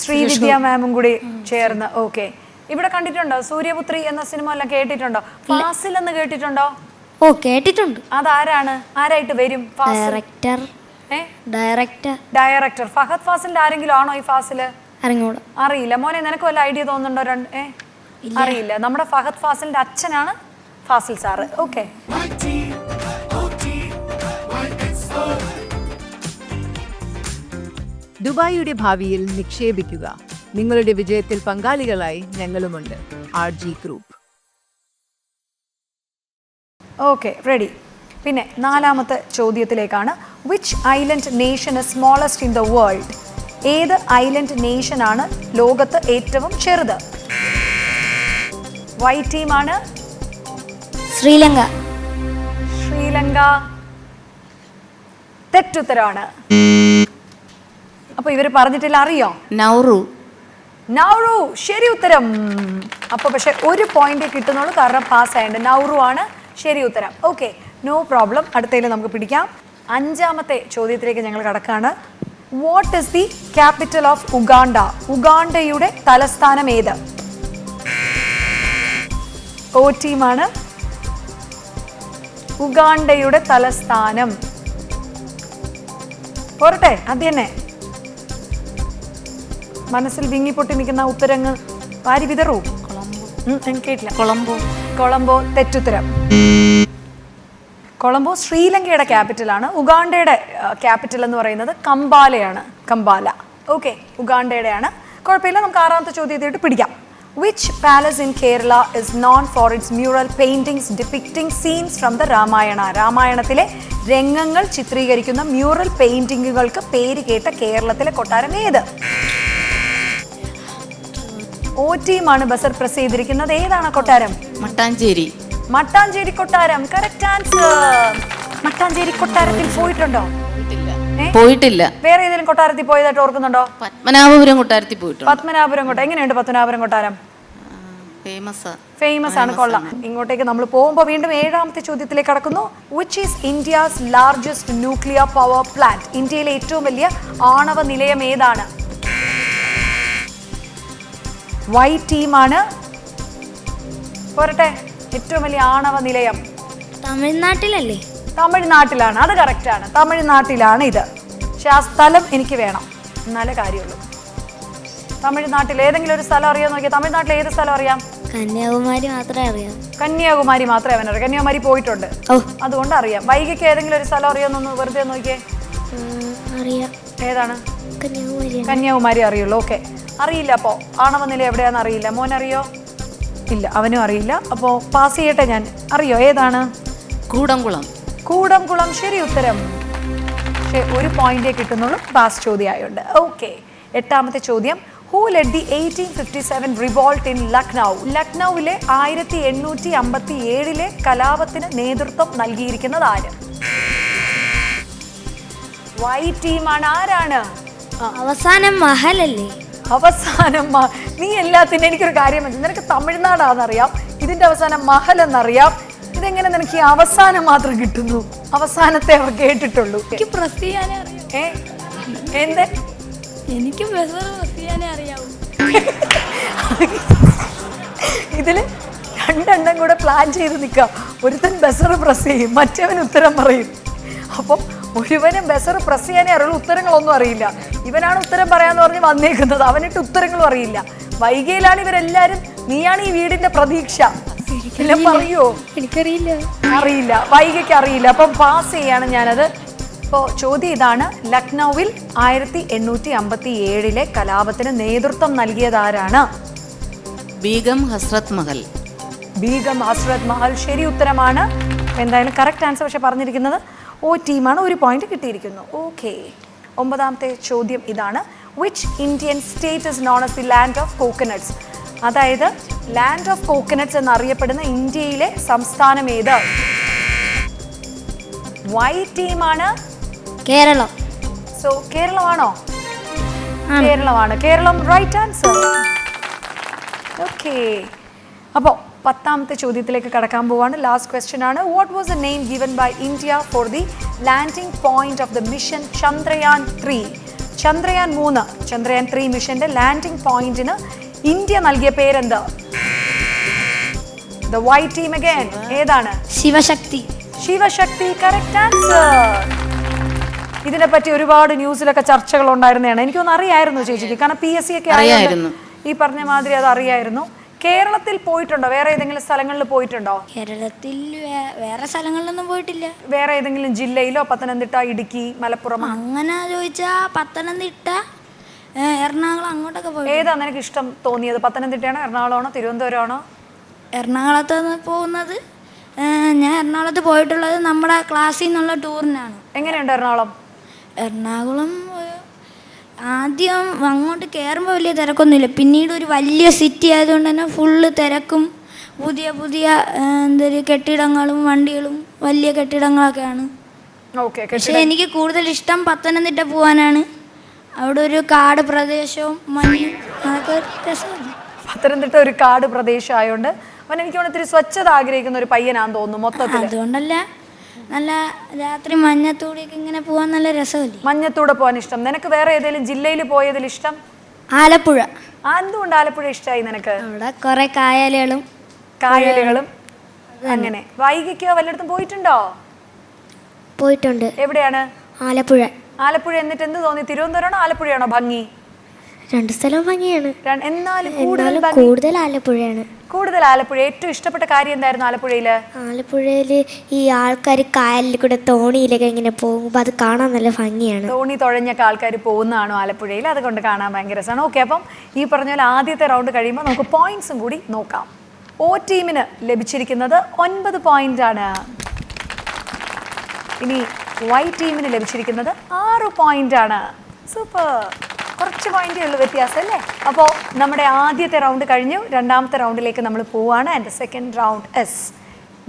ശ്രീവിദ്യ മാമും കൂടി ചേർന്ന്. ഓക്കെ, ഇവിടെ കണ്ടിട്ടുണ്ടോ? സൂര്യപുത്രി എന്ന സിനിമ എല്ലാം കേട്ടിട്ടുണ്ടോ? ഫാസിൽ എന്ന് കേട്ടിട്ടുണ്ടോ? ഓ, കേട്ടിട്ടുണ്ട്. അതാരാണ്? ആരായിട്ട് വരും? ഡയറക്ടർ ഫഹദ് ഫാസിലിന്റെ ആരെങ്കിലും ആണോ ഈ ഫാസില്? അറിയില്ല. മോനെ നിനക്ക് വല്ല ഐഡിയ തോന്നുന്നുണ്ടോ? അറിയില്ല. നമ്മുടെ ഫഹദ് ഫാസിലിന്റെ അച്ഛനാണ് ഫാസിൽ സാറ്. ഓക്കെ, ദുബായിയുടെ ഭാവിയിൽ നിക്ഷേപിക്കുക. നിങ്ങളുടെ വിജയത്തിൽ പങ്കാളികളായി ഞങ്ങളുമുണ്ട്. RG group. Okay, ready. പിന്നെ 4ാമത്തെ ചോദ്യത്തിലേക്കാണ്. Which island nation is smallest in the world? ഏത് ഐലൻഡ് നേഷനാണ് ലോകത്ത് ഏറ്റവും ചെറുത്? വൈറ്റ് ടീമാണ്. ശ്രീലങ്ക. തെറ്റുത്തരമാണ്. അപ്പൊ ഇവര് പറഞ്ഞിട്ടില്ല, അറിയോ? നൗറു. ശരി ഉത്തരം. അപ്പൊ പക്ഷെ 1 പോയിന്റ് കിട്ടുന്നുള്ളൂ, കാരണം പാസ് ആയിട്ട്. നൗറു ആണ് ശരി ഉത്തരം. Okay, no problem. അടുത്തതിൽ നമുക്ക് പിടിക്കാം. 5ാമത്തെ ചോദ്യത്തിലേക്ക് ഞങ്ങൾ കടക്കാണ്. What is the capital of Uganda? ഉഗാണ്ടയുടെ തലസ്ഥാനം ഏത്? ഓ ടീമാണ്. ഉഗാണ്ടയുടെ തലസ്ഥാനം പോരട്ടെ, അത് തന്നെ. മനസ്സിൽ വിങ്ങിപ്പൊട്ടി നിൽക്കുന്ന ഉത്തരങ്ങൾ വാരി വിതറൂ. കേട്ടില്ല. കൊളംബോ. കൊളംബോ തെറ്റുത്തരം. കൊളംബോ ശ്രീലങ്കയുടെ ക്യാപിറ്റലാണ്. ഉഗാണ്ടയുടെ ക്യാപിറ്റൽ എന്ന് പറയുന്നത് കമ്പാലയാണ്. കമ്പാല. ഓക്കെ, ഉഗാണ്ടയുടെയാണ്. കുഴപ്പമില്ല, നമുക്ക് ആറാമത്തെ ചോദ്യത്തിട്ട് പിടിക്കാം. Which palace in Kerala is known for its mural paintings depicting scenes from the Ramayana? രാമായണത്തിലെ രംഗങ്ങൾ ചിത്രീകരിക്കുന്ന മ്യൂറൽ പെയിന്റിങ്ങുകൾക്ക് പേര് കേട്ട കേരളത്തിലെ കൊട്ടാരം ഏത്? ഓ ടീമാണ് ബസർ പ്രസ് ചെയ്തിരിക്കുന്നത്. ഏതാണ് കൊട്ടാരം? മട്ടാഞ്ചേരി. മട്ടാഞ്ചേരി കൊട്ടാരം. Correct answer. മട്ടാഞ്ചേരി കൊട്ടാരത്തിൽ പോയിട്ടുണ്ടോ? പോയിട്ടില്ല. വേറെ ഏതെങ്കിലും കൊട്ടാരത്തിൽ പോയതായിട്ട് ഓർക്കുന്നുണ്ടോ? പത്മനാഭപുരം കൊട്ടാരത്തിൽ പോയിട്ടുണ്ട്. പത്മനാഭപുരം കൊട്ടാരം. എങ്ങനെയുണ്ട് പത്മനാഭപുരം കൊട്ടാരം? ഫേമസ് ആണ്. കൊള്ളാം. ഇങ്ങോട്ടേക്ക് നമ്മൾ പോകുമ്പോൾ വീണ്ടും ഏഴാമത്തെ ചോദ്യത്തിലേക്ക് കടക്കുന്നു. Which is India's largest nuclear power plant? ഇന്ത്യയിലെ ഏറ്റവും വലിയ ആണവ നിലയം ഏതാണ്? വൈ ടീമാണ്. പോരട്ടെ, ഏറ്റവും വലിയ ആണവ നിലയം തമിഴ്നാട്ടിലല്ലേ? തമിഴ്നാട്ടിലാണ്. അത് കറക്റ്റാണ്. തമിഴ്നാട്ടിലാണ് ഇത്. പക്ഷെ ആ സ്ഥലം എനിക്ക് വേണം, എന്നാലേ കാര്യമുള്ളൂ. തമിഴ്നാട്ടിൽ ഏതെങ്കിലും ഒരു സ്ഥലം അറിയാൻ നോക്കിയാൽ. തമിഴ്നാട്ടിൽ ഏത് സ്ഥലം അറിയാം? കന്യാകുമാരി മാത്രമേ അറിയാം. കന്യാകുമാരി മാത്രമേ അവനറിയാം. കന്യാകുമാരി പോയിട്ടുണ്ട്, അതുകൊണ്ട് അറിയാം. വൈകിക്ക് ഏതെങ്കിലും ഒരു സ്ഥലം അറിയാമെന്നൊന്ന് വെറുതെ നോക്കിയേ. അറിയാം. ഏതാണ്? കന്യാകുമാരി. കന്യാകുമാരി അറിയുള്ളൂ. ഓക്കെ, അറിയില്ല. അപ്പോൾ ആണവ നില എവിടെയാണെന്ന് അറിയില്ല. മോൻ അറിയോ? ഇല്ല, അവനും അറിയില്ല. അപ്പോൾ പാസ് ചെയ്യട്ടെ ഞാൻ. അറിയോ ഏതാണ്? കൂടംകുളം. കൂടംകുളം ശരി ഉത്തരം. പക്ഷേ ഒരു പോയിന്റേ കിട്ടുന്നുള്ളൂ, പാസ് ചോദ്യമായുണ്ട്. ഓക്കെ, എട്ടാമത്തെ ചോദ്യം. Who led the 1857 revolt in Lucknow? ലക്നൌവിലെ 1857 കലാപത്തിന് നേതൃത്വം നൽകിയിരിക്കുന്നത് ആര്? വൈ ടീമാണ്. ആരാണ്? അവസാനം മഹലല്ലേ? അവസാനം നീ എല്ലാത്തിനും എനിക്കൊരു കാര്യം മനസ്സിലായി. നിനക്ക് തമിഴ്നാടാണെന്നറിയാം, ഇതിന്റെ അവസാനം മഹൽ എന്നറിയാം. ഇതെങ്ങനെ നിനക്ക് ഈ അവസാനം മാത്രം കിട്ടുന്നു? അവസാനത്തെ അവർ കേട്ടിട്ടുള്ളൂ. എനിക്ക് പ്രസ് ചെയ്യാനേ അറിയാം. എന്ത്? എനിക്ക് പ്രസ് ചെയ്യാനേ അറിയാവൂ. ഇതില് രണ്ടെണ്ണം കൂടെ പ്ലാൻ ചെയ്ത് നിൽക്കാം. ഒരുത്തൻ ബസർ പ്രസ് ചെയ്യും, മറ്റവൻ ഉത്തരം പറയും. അപ്പം ഒരുവന് ബസർ പ്രസ് ചെയ്യാനേ അറിയുള്ളൂ, ഉത്തരങ്ങളൊന്നും അറിയില്ല. ഇവനാണ് ഉത്തരം പറയാന്ന് പറഞ്ഞ് വന്നേക്കുന്നത്, അവനിട്ട് ഉത്തരങ്ങളും അറിയില്ല. വൈകിയിലാണ് ഇവരെല്ലാരും. നീയാണ് ഈ വീടിന്റെ പ്രതീക്ഷ. പറയോ? എനിക്കറിയില്ല. അറിയില്ല, വൈകിക്ക് അറിയില്ല. അപ്പം പാസ് ചെയ്യാണ് ഞാനത്. ഇപ്പോൾ ചോദ്യം ഇതാണ്. ലക്നൌവിൽ 1857 കലാപത്തിന് നേതൃത്വം നൽകിയത് ആരാണ്? ബീഗം ഹസ്രത്ത് മഹൽ. ബീഗം ഹസ്രത്ത് മഹൽ ശരി ഉത്തരമാണ്. എന്തായാലും കറക്റ്റ് ആൻസർ പക്ഷെ പറഞ്ഞിരിക്കുന്നത് ഓ ടീമാണ്. ഒരു പോയിന്റ് കിട്ടിയിരിക്കുന്നു. ഓക്കെ, ഒമ്പതാമത്തെ ചോദ്യം ഇതാണ്. Which Indian state is known as the land of coconuts? അതായത് ലാൻഡ് ഓഫ് കോക്കനട്ട്സ് എന്നറിയപ്പെടുന്ന ഇന്ത്യയിലെ സംസ്ഥാനം ഏത്? വൈ ടീമാണ്. കേരളം. സോ കേരളമാണോ? കേരളമാണ്. Keralam right answer. ഓക്കെ, അപ്പോൾ പത്താമത്തെ ചോദ്യത്തിലേക്ക് കടക്കാൻ പോവാണ്. ലാസ്റ്റ് ക്വസ്റ്റ്യൻ ആണ്. What was the name given by India for the landing point of the mission Chandrayaan 3? Chandrayaan 3, Chandrayaan 3 മിഷന്റെ ലാൻഡിംഗ് പോയിന്റിന് ഇന്ത്യ നൽകിയ പേരെന്താ? The white team again. ഏതാണ്? ശിവശക്തി. Shiv Shakti correct answer. ഇതിനെപ്പറ്റി ഒരുപാട് ന്യൂസിലൊക്കെ ചർച്ചകൾ ഉണ്ടായിരുന്നതാണ്. എനിക്കൊന്നും അറിയായിരുന്നു ചേച്ചിക്ക്, കാരണം PSC ഒക്കെ ആയിരുന്നു. ഈ പറഞ്ഞ മാതിരി അത് അറിയായിരുന്നു. കേരളത്തിൽ പോയിട്ടുണ്ടോ? വേറെ ഏതെങ്കിലും സ്ഥലങ്ങളിൽ പോയിട്ടുണ്ടോ? കേരളത്തിൽ വേറെ സ്ഥലങ്ങളിലൊന്നും പോയിട്ടില്ല. വേറെ ഏതെങ്കിലും ജില്ലയിലോ? പത്തനംതിട്ട, ഇടുക്കി, മലപ്പുറം? അങ്ങനെ ചോദിച്ചാ പത്തനംതിട്ട, എറണാകുളം അങ്ങോട്ടൊക്കെ പോയി. ഏതാ നിനക്ക് ഇഷ്ടം തോന്നിയത്? പത്തനംതിട്ടയാണോ, എറണാകുളമാണോ, തിരുവനന്തപുരമാണോ? എറണാകുളത്ത് പോകുന്നത്. ഞാൻ എറണാകുളത്ത് പോയിട്ടുള്ളത് നമ്മുടെ ക്ലാസ്സിൽ നിന്നുള്ള ടൂറിനാണ്. എങ്ങനെയുണ്ട് എറണാകുളം? എറണാകുളം ആദ്യം അങ്ങോട്ട് കയറുമ്പോൾ വലിയ തിരക്കൊന്നുമില്ല. പിന്നീട് ഒരു വലിയ സിറ്റി ആയതുകൊണ്ട് തന്നെ ഫുള്ള് തിരക്കും, പുതിയ പുതിയ കെട്ടിടങ്ങളും വണ്ടികളും വലിയ കെട്ടിടങ്ങളൊക്കെയാണ്. പക്ഷേ എനിക്ക് കൂടുതൽ ഇഷ്ടം പത്തനംതിട്ട പോകാനാണ്. അവിടെ ഒരു കാട് പ്രദേശവും മഞ്ഞും അതൊക്കെ രസമാണ്. പത്തനംതിട്ട ഒരു കാട് പ്രദേശം ആയതുകൊണ്ട് അവൻ എനിക്ക് ഇത്തിരി സ്വച്ഛത ആഗ്രഹിക്കുന്ന ഒരു പയ്യനാന്ന് തോന്നുന്നു മൊത്തത്തിൽ. അതുകൊണ്ടല്ല, നല്ല രാത്രി മഞ്ഞത്തൂടിയൊക്കെ ഇങ്ങനെ പോകാൻ നല്ല രസമല്ലേ? മഞ്ഞത്തൂടെ പോകാൻ ഇഷ്ടം. നിനക്ക് വേറെ ഏതെങ്കിലും ജില്ലയിൽ പോയതിൽ ഇഷ്ടം? ആലപ്പുഴ. എന്തുകൊണ്ട് ആലപ്പുഴ ഇഷ്ടമായി നിനക്ക്? അവിടെ കുറെ കായലുകളും അങ്ങനെ. വൈകിക്കോ വല്ലയിടത്തും പോയിട്ടുണ്ടോ? പോയിട്ടുണ്ട്. എവിടെയാണ്? ആലപ്പുഴ. ആലപ്പുഴ. എന്നിട്ട് എന്ത് തോന്നി? തിരുവനന്തപുരമാണോ ആലപ്പുഴയാണോ ഭംഗി? രണ്ട് സ്ഥലം ഭംഗിയാണ്, എന്നാലും കൂടുതൽ ആലപ്പുഴയാണ്. കൂടുതൽ ആലപ്പുഴ. ഏറ്റവും ഇഷ്ടപ്പെട്ട കാര്യം എന്തായിരുന്നു ആലപ്പുഴയില്? ആലപ്പുഴയില് ഈ ആൾക്കാർ കായലിൽ കൂടെ തോണിയിലൊക്കെ ഇങ്ങനെ പോകുമ്പോൾ അത് കാണാൻ നല്ല ഭംഗിയാണ്. തോണി തുഴഞ്ഞൊക്കെ ആൾക്കാർ പോകുന്നതാണോ ആലപ്പുഴയിൽ? അതുകൊണ്ട് കാണാൻ ഭയങ്കര രസമാണ്. ഓക്കെ, അപ്പം ഈ പറഞ്ഞ പോലെ ആദ്യത്തെ റൗണ്ട് കഴിയുമ്പോൾ നമുക്ക് പോയിന്റ്സും കൂടി നോക്കാം. O ടീമിന് ലഭിച്ചിരിക്കുന്നത് 9 പോയിന്റ് ആണ്. ഇനി Y ടീമിന് ലഭിച്ചിരിക്കുന്നത് 6 പോയിന്റ് ആണ്. സൂപ്പർ. കുറച്ച് പോയിന്റേ ഉള്ളൂ വ്യത്യാസം അല്ലേ? അപ്പോൾ നമ്മുടെ ആദ്യത്തെ റൗണ്ട് കഴിഞ്ഞു. രണ്ടാമത്തെ റൗണ്ടിലേക്ക് നമ്മൾ പോവാണ്. And second round is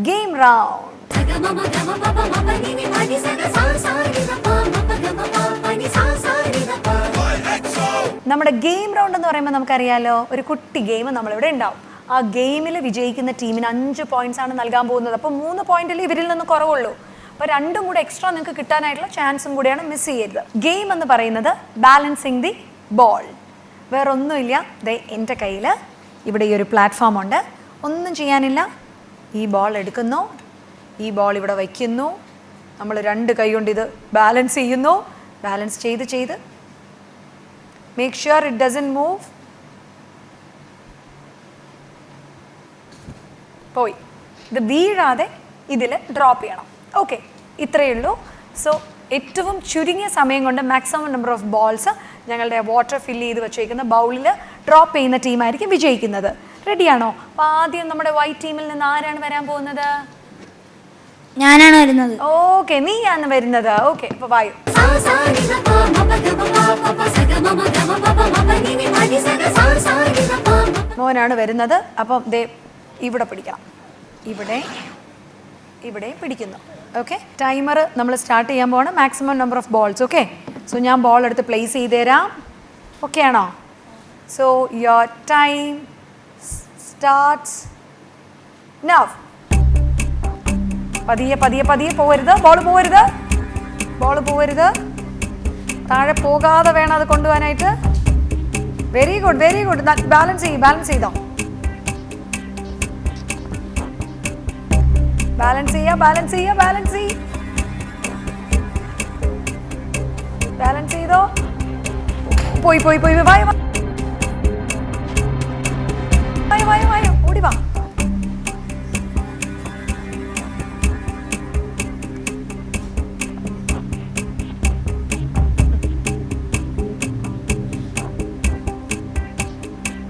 game round. നമ്മുടെ ഗെയിം റൗണ്ട് എന്ന് പറയുമ്പോൾ നമുക്കറിയാലോ, ഒരു കുട്ടി ഗെയിം നമ്മളിവിടെ ഉണ്ടാവും. ആ ഗെയിമിൽ വിജയിക്കുന്ന ടീമിന് 5 പോയിന്റ്സ് ആണ് നൽകാൻ പോകുന്നത്. അപ്പോൾ 3 പോയിന്റിൽ ഇവരിൽ നിന്ന് കുറവുള്ളൂ. അപ്പോൾ 2 കൂടെ എക്സ്ട്രാ നിങ്ങൾക്ക് കിട്ടാനായിട്ടുള്ള ചാൻസും കൂടിയാണ് മിസ് ചെയ്യരുത്. ഗെയിം എന്ന് പറയുന്നത് ബാലൻസിങ് ദി ബോൾ. വേറൊന്നുമില്ല. ദേ എൻ്റെ കയ്യിൽ ഇവിടെ ഈ ഒരു പ്ലാറ്റ്ഫോം ഉണ്ട്. ഒന്നും ചെയ്യാനില്ല. ഈ ബോൾ എടുക്കുന്നു, ഈ ബോൾ ഇവിടെ വയ്ക്കുന്നു, നമ്മൾ 2 കൈ കൊണ്ട് ഇത് ബാലൻസ് ചെയ്യുന്നു. ബാലൻസ് ചെയ്ത് make sure it doesn't move. പോയി. ഇത് വീഴാതെ ഇതിൽ ഡ്രോപ്പ് ചെയ്യണം. ഓക്കെ, ഇത്രയേ ഉള്ളൂ. സോ ഏറ്റവും ചുരുങ്ങിയ സമയം കൊണ്ട് മാക്സിമം നമ്പർ ഓഫ് ബോൾസ് ഞങ്ങളുടെ വാട്ടർ ഫില്ല് ചെയ്ത് വെച്ചേക്കുന്ന ബൗളിൽ ഡ്രോപ്പ് ചെയ്യുന്ന ടീമായിരിക്കും വിജയിക്കുന്നത്. റെഡിയാണോ? അപ്പോൾ ആദ്യം നമ്മുടെ വൈറ്റ് ടീമിൽ നിന്ന് ആരാണ് വരാൻ പോകുന്നത്? ഞാനാണ് വരുന്നത്. ഓക്കെ, നീയാണ് വരുന്നത്. ഓക്കെ, അപ്പോൾ വായു. മോനാണ് വരുന്നത്. അപ്പം ദേ ഇവിടെ പിടിക്കണം. ഇവിടെ പിടിക്കുന്നു. ഓക്കെ, ടൈമർ നമ്മൾ സ്റ്റാർട്ട് ചെയ്യാൻ പോവാണ്. Maximum number of balls. Okay, so ഞാൻ ബോൾ എടുത്ത് പ്ലേസ് ചെയ്ത് തരാം. ഓക്കെ ആണോ? So your time starts now. പതിയെ പോവരുത്. ബോൾ പോവരുത്. താഴെ പോകാതെ വേണം അത് കൊണ്ടുപോകാനായിട്ട്. Very good. ബാലൻസ് ചെയ്തോ. ബാലൻസ് ചെയ്തോ. പോയി വായോ ഓടി വാ.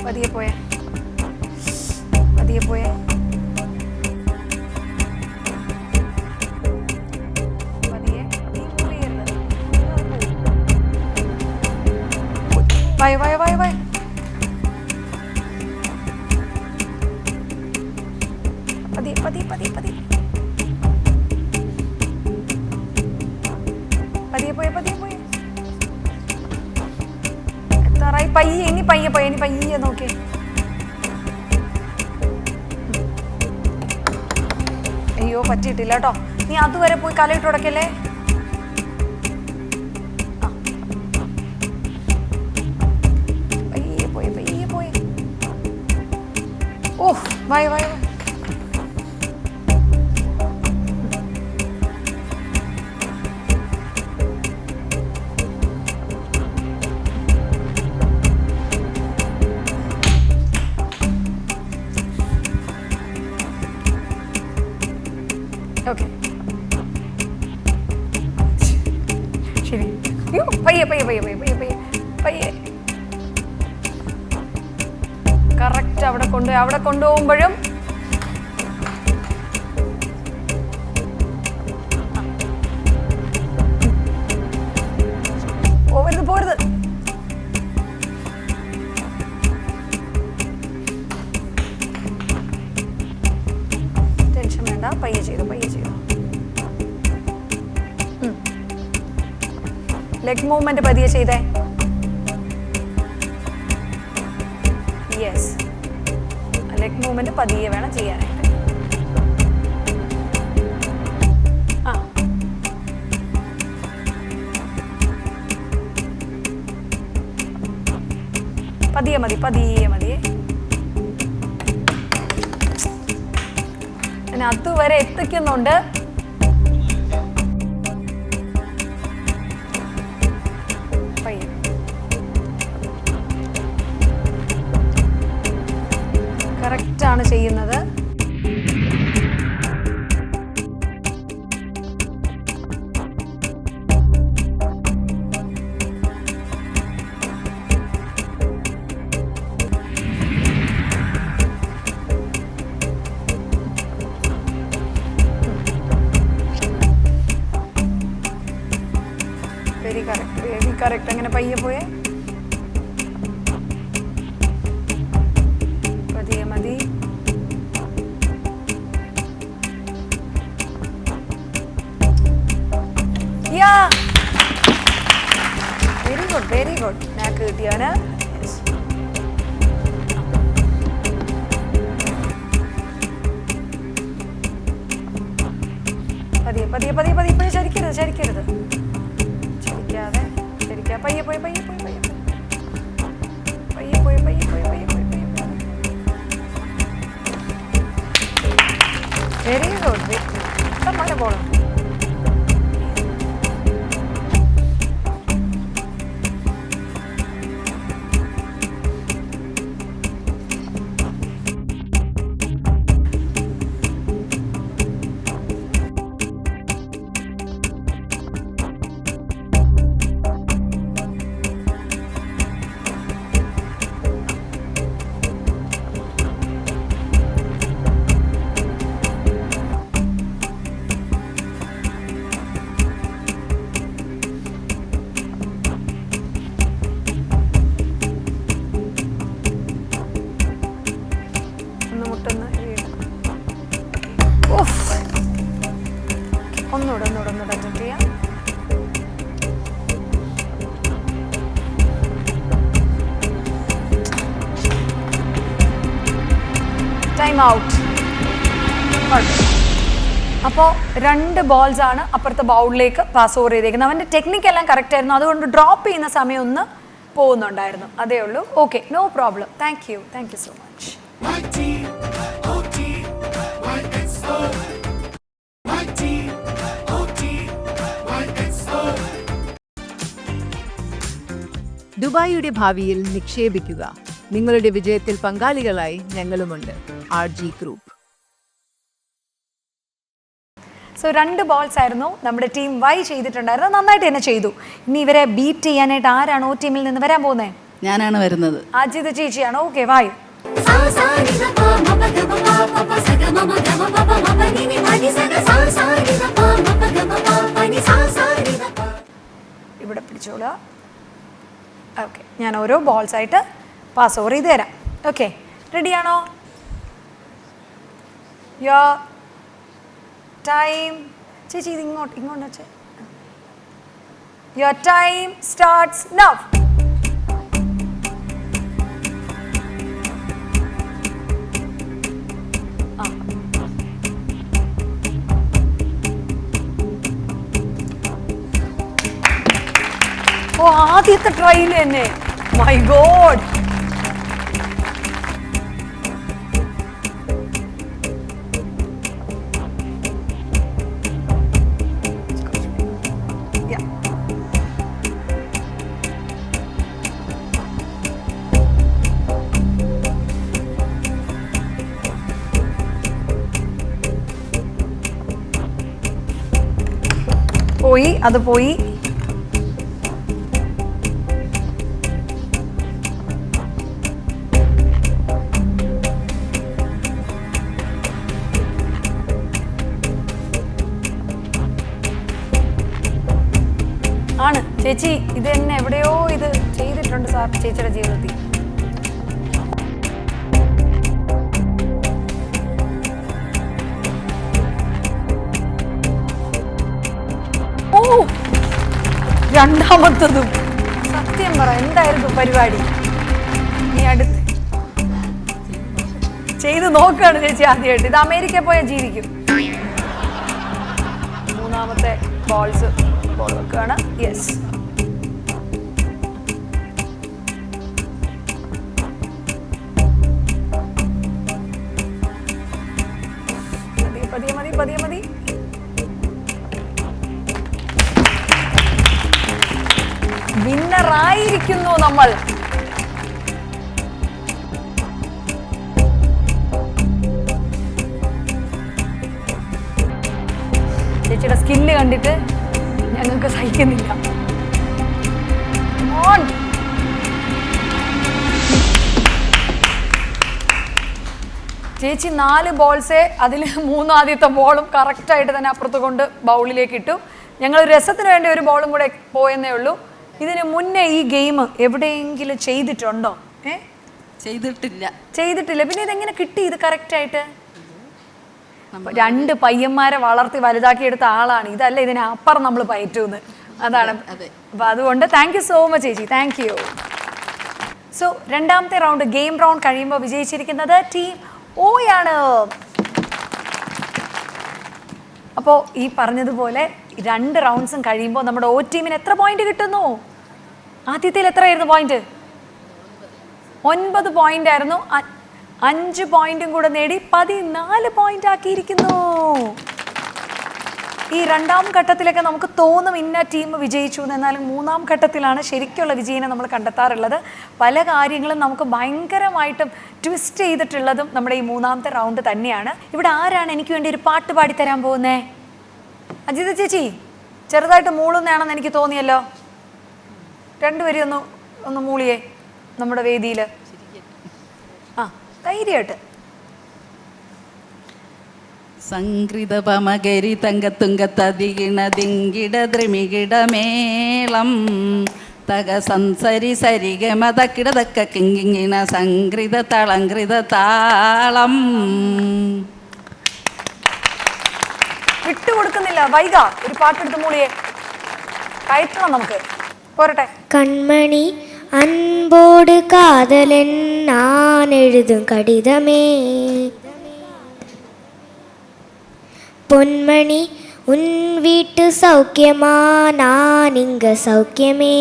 പതിയെ പോയേ. വായോ. പതിയെ പോയെ. എത്താറായി. ഇനി പയ്യെ നോക്കേ. അയ്യോ, പറ്റിയിട്ടില്ല കേട്ടോ. നീ അതുവരെ പോയി കലയിട്ട് ഉടക്കല്ലേ. പയ്യെ പോയി. ഓഹ്, വായോ. ഓക്കെ, ശരി. പയ്യെ. കറക്റ്റ് അവിടെ കൊണ്ടുപോകുമ്പോഴും പോരുത്. ടെൻഷൻ വേണ്ട. പയ്യെ ചെയ്തു. ലെഗ് മൂവ്മെന്റ് പതിയെ ചെയ്തേ. യെസ്, ലെഗ് മൂവ്മെന്റ് പതിയെ വേണം ചെയ്യാനായിട്ട്. ആ, പതിയെ മതി, പതിയെ മതിയേ. ഞാൻ അതുവരെ എത്തിക്കുന്നുണ്ട്. പയ്യെ. കറക്റ്റാണ് ചെയ്യുന്നത്. Very correct, very correct. അങ്ങനെ പയ്യെ പോയേ, പതിയെ മതി. യാ, വെരി ഗുഡ്, വെരി ഗുഡ്. നാക്ക് കിട്ടിയാണ്. പതിയെ പതിയെ പതിയെ പതിയെ. ഇപ്പോഴും ചരിക്കരുത്, ചരിക്കരുത്. ചരിക്കാതെ ചരിക്കാ. പയ്യെ പോയി, പയ്യെ പോയി, പയ്യെ പോയി, പയ്യെ പോയി, പയ്യെ പോയി, പയ്യെ പോയി, പയ്യെ പോയി. Very good. ഇഷ്ടം പോലെ പോകണം. ഒന്നുകൂടെ അറ്റൻഡ് ചെയ്യാം. Time out. അപ്പോൾ 2 ബോൾസ് ആണ് അപ്പുറത്തെ ബൗളിലേക്ക് പാസ് ഓവർ ചെയ്തേക്കുന്നത്. അവൻ്റെ ടെക്നിക്ക് എല്ലാം കറക്റ്റ് ആയിരുന്നു, അതുകൊണ്ട് ഡ്രോപ്പ് ചെയ്യുന്ന സമയം ഒന്ന് പോകുന്നുണ്ടായിരുന്നു, അതേ ഉള്ളൂ. Okay, no problem. Thank you so much. ദുബായിയുടെ ഭാവിയിൽ നിക്ഷേപിക്കുക. നിങ്ങളുടെ വിജയത്തിൽ പങ്കാളികളായി ഞങ്ങളുമുണ്ട്. RG group. സോ 2 ബോൾസ് ആയിരുന്നു നമ്മുടെ ടീം വൈ ചെയ്തിട്ടുണ്ടായിരുന്നത്. നന്നായിട്ട് തന്നെ ചെയ്തു. ഇനി ഇവരെ ബീറ്റ് ചെയ്യാനായിട്ട് ആരാണ് ടീമിൽ നിന്ന് വരാൻ പോകുന്നത്? ഞാനാണ് വരുന്നത്. അജിത് ചേച്ചിയാണ്. ഓക്കെ, വായു. ഇവിടെ പിടിച്ചോളൂ. ഓക്കെ, ഞാൻ ഓരോ ബോൾസ് ആയിട്ട് പാസ് ഓവർ ചെയ്ത് തരാം. ഓക്കെ, റെഡിയാണോ? യോ ടൈം. ചേച്ചി ഇത് ഇങ്ങോട്ട് വെച്ചേ. Your time starts now. ഓ, ആദ്യത്തെ ട്രൈയിൽ തന്നെ. My god. പോയി, അത് പോയി. ആണ് ചേച്ചി, ഇത് തന്നെ എവിടെയോ ഇത് ചെയ്തിട്ടുണ്ട് സാർ ചേച്ചിയുടെ ജീവിതത്തിൽ. ഓ, രണ്ടാമത്തതും. സത്യം പറ, എന്തായിരുന്നു പരിപാടി? നീ അടുത്ത് ചെയ്ത് നോക്കുകയാണ് ചേച്ചി ആദ്യമായിട്ട്. ഇത് അമേരിക്ക പോയാൽ ജീവിക്കും. 3ാമത്തെ ബോൾസ് ബോൾ വെക്കുകയാണ്. യെസ്, തയ്യാറായിരിക്കുന്നു നമ്മൾ. ചേച്ചിയുടെ സ്കില്ല് കണ്ടിട്ട് ഞങ്ങൾക്ക് സഹിക്കുന്നില്ല. ചേച്ചി 4 ബോൾസേ, അതിൽ 3 ആദ്യത്തെ ബോളും കറക്റ്റായിട്ട് തന്നെ അപ്പുറത്ത് കൊണ്ട് ബൗളിലേക്ക് ഇട്ടു. ഞങ്ങൾ രസത്തിന് വേണ്ടി ഒരു ബോളും കൂടെ പോയെന്നേ ഉള്ളൂ. ഇതിന് മുന്നേ ഈ ഗെയിം എവിടെയെങ്കിലും ചെയ്തിട്ടുണ്ടോ? ചെയ്തിട്ടില്ല. പിന്നെ ഇതെങ്ങനെ കിട്ടി ഇത് കറക്റ്റായിട്ട്? 2 പയ്യന്മാരെ വളർത്തി വലുതാക്കി എടുത്ത ആളാണ്. ഇതല്ല ഇതിനെ അപ്പുറം നമ്മൾ പയറ്റുമെന്ന്. അതാണ്. അപ്പൊ അതുകൊണ്ട് താങ്ക് യു സോ മച്ച് ചേച്ചി. Thank you. സോ രണ്ടാമത്തെ റൗണ്ട്, ഗെയിം റൗണ്ട് കഴിയുമ്പോൾ വിജയിച്ചിരിക്കുന്നത് ടീം ഓയാണ്. അപ്പോൾ ഈ പറഞ്ഞതുപോലെ 2 റൗണ്ട്സും കഴിയുമ്പോൾ നമ്മുടെ ഓ ടീമിന് എത്ര പോയിന്റ് കിട്ടുന്നു? ആദ്യത്തിൽ എത്രയായിരുന്നു പോയിന്റ്? 9 പോയിന്റ് ആയിരുന്നു. 5 പോയിന്റും കൂടെ നേടി 14 പോയിന്റ് ആക്കിയിരിക്കുന്നു. ഈ 2ാം ഘട്ടത്തിലൊക്കെ നമുക്ക് തോന്നും ഇന്ന ടീം വിജയിച്ചു എന്ന്. എന്നാലും 3ാം ഘട്ടത്തിലാണ് ശരിക്കുള്ള വിജയിനെ നമ്മൾ കണ്ടെത്താറുള്ളത്. പല കാര്യങ്ങളും നമുക്ക് ഭയങ്കരമായിട്ടും ട്വിസ്റ്റ് ചെയ്തിട്ടുള്ളതും നമ്മുടെ ഈ 3ാമത്തെ റൗണ്ട് തന്നെയാണ്. ഇവിടെ ആരാണ് എനിക്ക് വേണ്ടി ഒരു പാട്ട് പാടിത്തരാൻ പോകുന്നേ? അജിത ചേച്ചി ചെറുതായിട്ട് മൂളുന്നതാണെന്ന് എനിക്ക് തോന്നിയല്ലോ. രണ്ടുപേരും ഒന്ന് മൂളിയേ നമ്മുടെ വേദിയിൽ. ആ, ധൈര്യമായിട്ട്. സംഗൃത പമകരി തങ്കത്തുങ്കത്തതികിണ ദിങ്കിട ദ്രിമികിട മേളം തക സംസരി സരിഗമ തക്കിട തക്ക കിങ്ങിങ്ങിണ സംഗൃത തളങ്കൃത താളം. വിട്ടുകൊടുക്കുന്നില്ല. വൈക ഒരു പാട്ടെടുത്ത് മൂളിയെ കയറ്റണം നമുക്ക്. പോരട്ടെ. കൺമണി അൻപോട് കാതലൻ ഞാൻ എഴുതും കടിതമേ, பொன்மணி உன் வீட்டு சௌக்கியமா நான் இங்க சௌக்கியமே,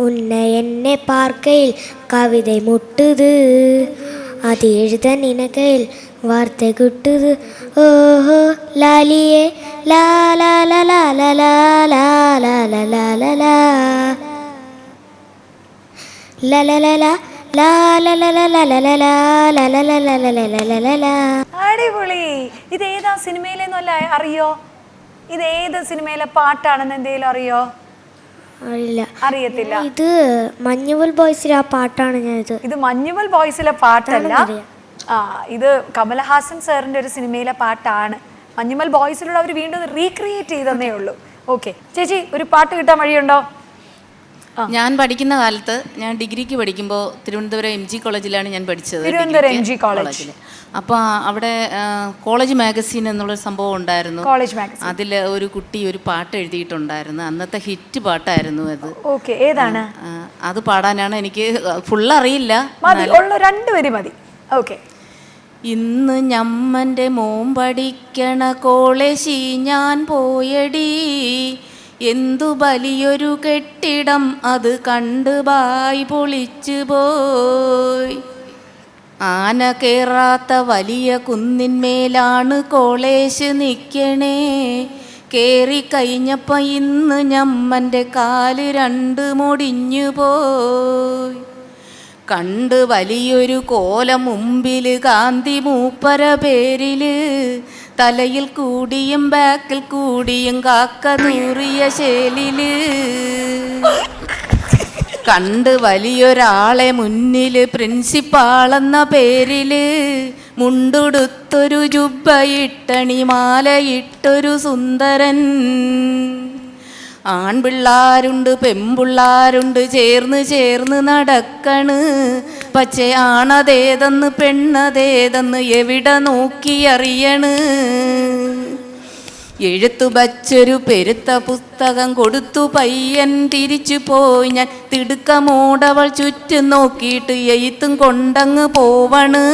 உன்னை என்னை பார்க்கையில் கவிதை முட்டுது, அது எழுத நினைக்கையில் வார்த்தை குட்டுது. ஓஹோ லாலியே லா லா லா லா லா லா லா லா லா லா லா லா லா லா லா லா. അടിപൊളി. ഇത് ഏതാ സിനിമയിലെന്നല്ല അറിയോ? ഇത് ഏത് സിനിമയിലെ പാട്ടാണെന്ന് എന്തെങ്കിലും അറിയോ? അറിയത്തില്ല. ഇത് മഞ്ഞുവൽ ബോയ്സിലെ ആ പാട്ടാണ്. ഇത് മഞ്ഞുവൽ ബോയ്സിലെ പാട്ടല്ല. ഇത് കമലഹാസൻ സാറിന്റെ ഒരു സിനിമയിലെ പാട്ടാണ്. മഞ്ഞുവൽ ബോയ്സിലുള്ള അവർ വീണ്ടും റീക്രിയേറ്റ് ചെയ്തേ ഉള്ളൂ. ഓക്കെ ചേച്ചി, ഒരു പാട്ട് കിട്ടാൻ വഴിയുണ്ടോ? ഞാൻ പഠിക്കുന്ന കാലത്ത്, ഞാൻ ഡിഗ്രിക്ക് പഠിക്കുമ്പോൾ തിരുവനന്തപുരം MG കോളേജിലാണ് ഞാൻ പഠിച്ചത്. തിരുവനന്തപുരം MG കോളേജിൽ. അപ്പോൾ അവിടെ കോളേജ് മാഗസീൻ എന്നുള്ളൊരു സംഭവം ഉണ്ടായിരുന്നു. College magazine. അതിൽ ഒരു കുട്ടി ഒരു പാട്ട് എഴുതിയിട്ടുണ്ടായിരുന്നു. അന്നത്തെ ഹിറ്റ് പാട്ടായിരുന്നു അത്. ഓക്കെ, ഏതാണ്? അത് പാടാനാണ് എനിക്ക് ഫുൾ അറിയില്ല. രണ്ടു വരി മതി. ഓക്കെ. ഇന്ന് ഞമ്മൻ്റെ മോൻ പഠിക്കണ കോളേജി ഞാൻ പോയടി, എന്തു വലിയൊരു കെട്ടിടം അത് കണ്ട് ബായ് പൊളിച്ചു പോയി. ആന കേറാത്ത വലിയ കുന്നിന്മേലാണ് കോളേജ് നിൽക്കണേ, കേറിക്കഴിഞ്ഞപ്പം ഇന്ന് ഞമ്മൻ്റെ കാല് 2 മുടിഞ്ഞു പോയി. കണ്ട് വലിയൊരു കോലം മുമ്പിൽ ഗാന്ധി മൂപ്പര പേരില്, തലയിൽ കൂടിയും ബാക്കിൽ കൂടിയും കാക്ക തൂറിയ ശേലില്. കണ്ട് വലിയൊരാളെ മുന്നില് പ്രിൻസിപ്പാളെന്ന പേരില്, മുണ്ടുടുത്തൊരു ജുബ്ബയിട്ടണി മാലയിട്ടൊരു സുന്ദരൻ. ആൺപിള്ളാരുണ്ട് പെൺപിള്ളാരുണ്ട് ചേർന്ന് ചേർന്ന് നടക്കണ്, പക്ഷേ ആണതേതെന്ന് പെണ്ണതേതെന്ന് എവിടെ നോക്കിയറിയണ്. എഴുത്തു വച്ചൊരു പെരുത്ത പുസ്തകം കൊടുത്തു പയ്യൻ തിരിച്ചു പോയി. ഞാൻ തിടുക്കമോടവൾ ചുറ്റും നോക്കിയിട്ട് എഴുത്തും കൊണ്ടങ്ങ് പോവണ്.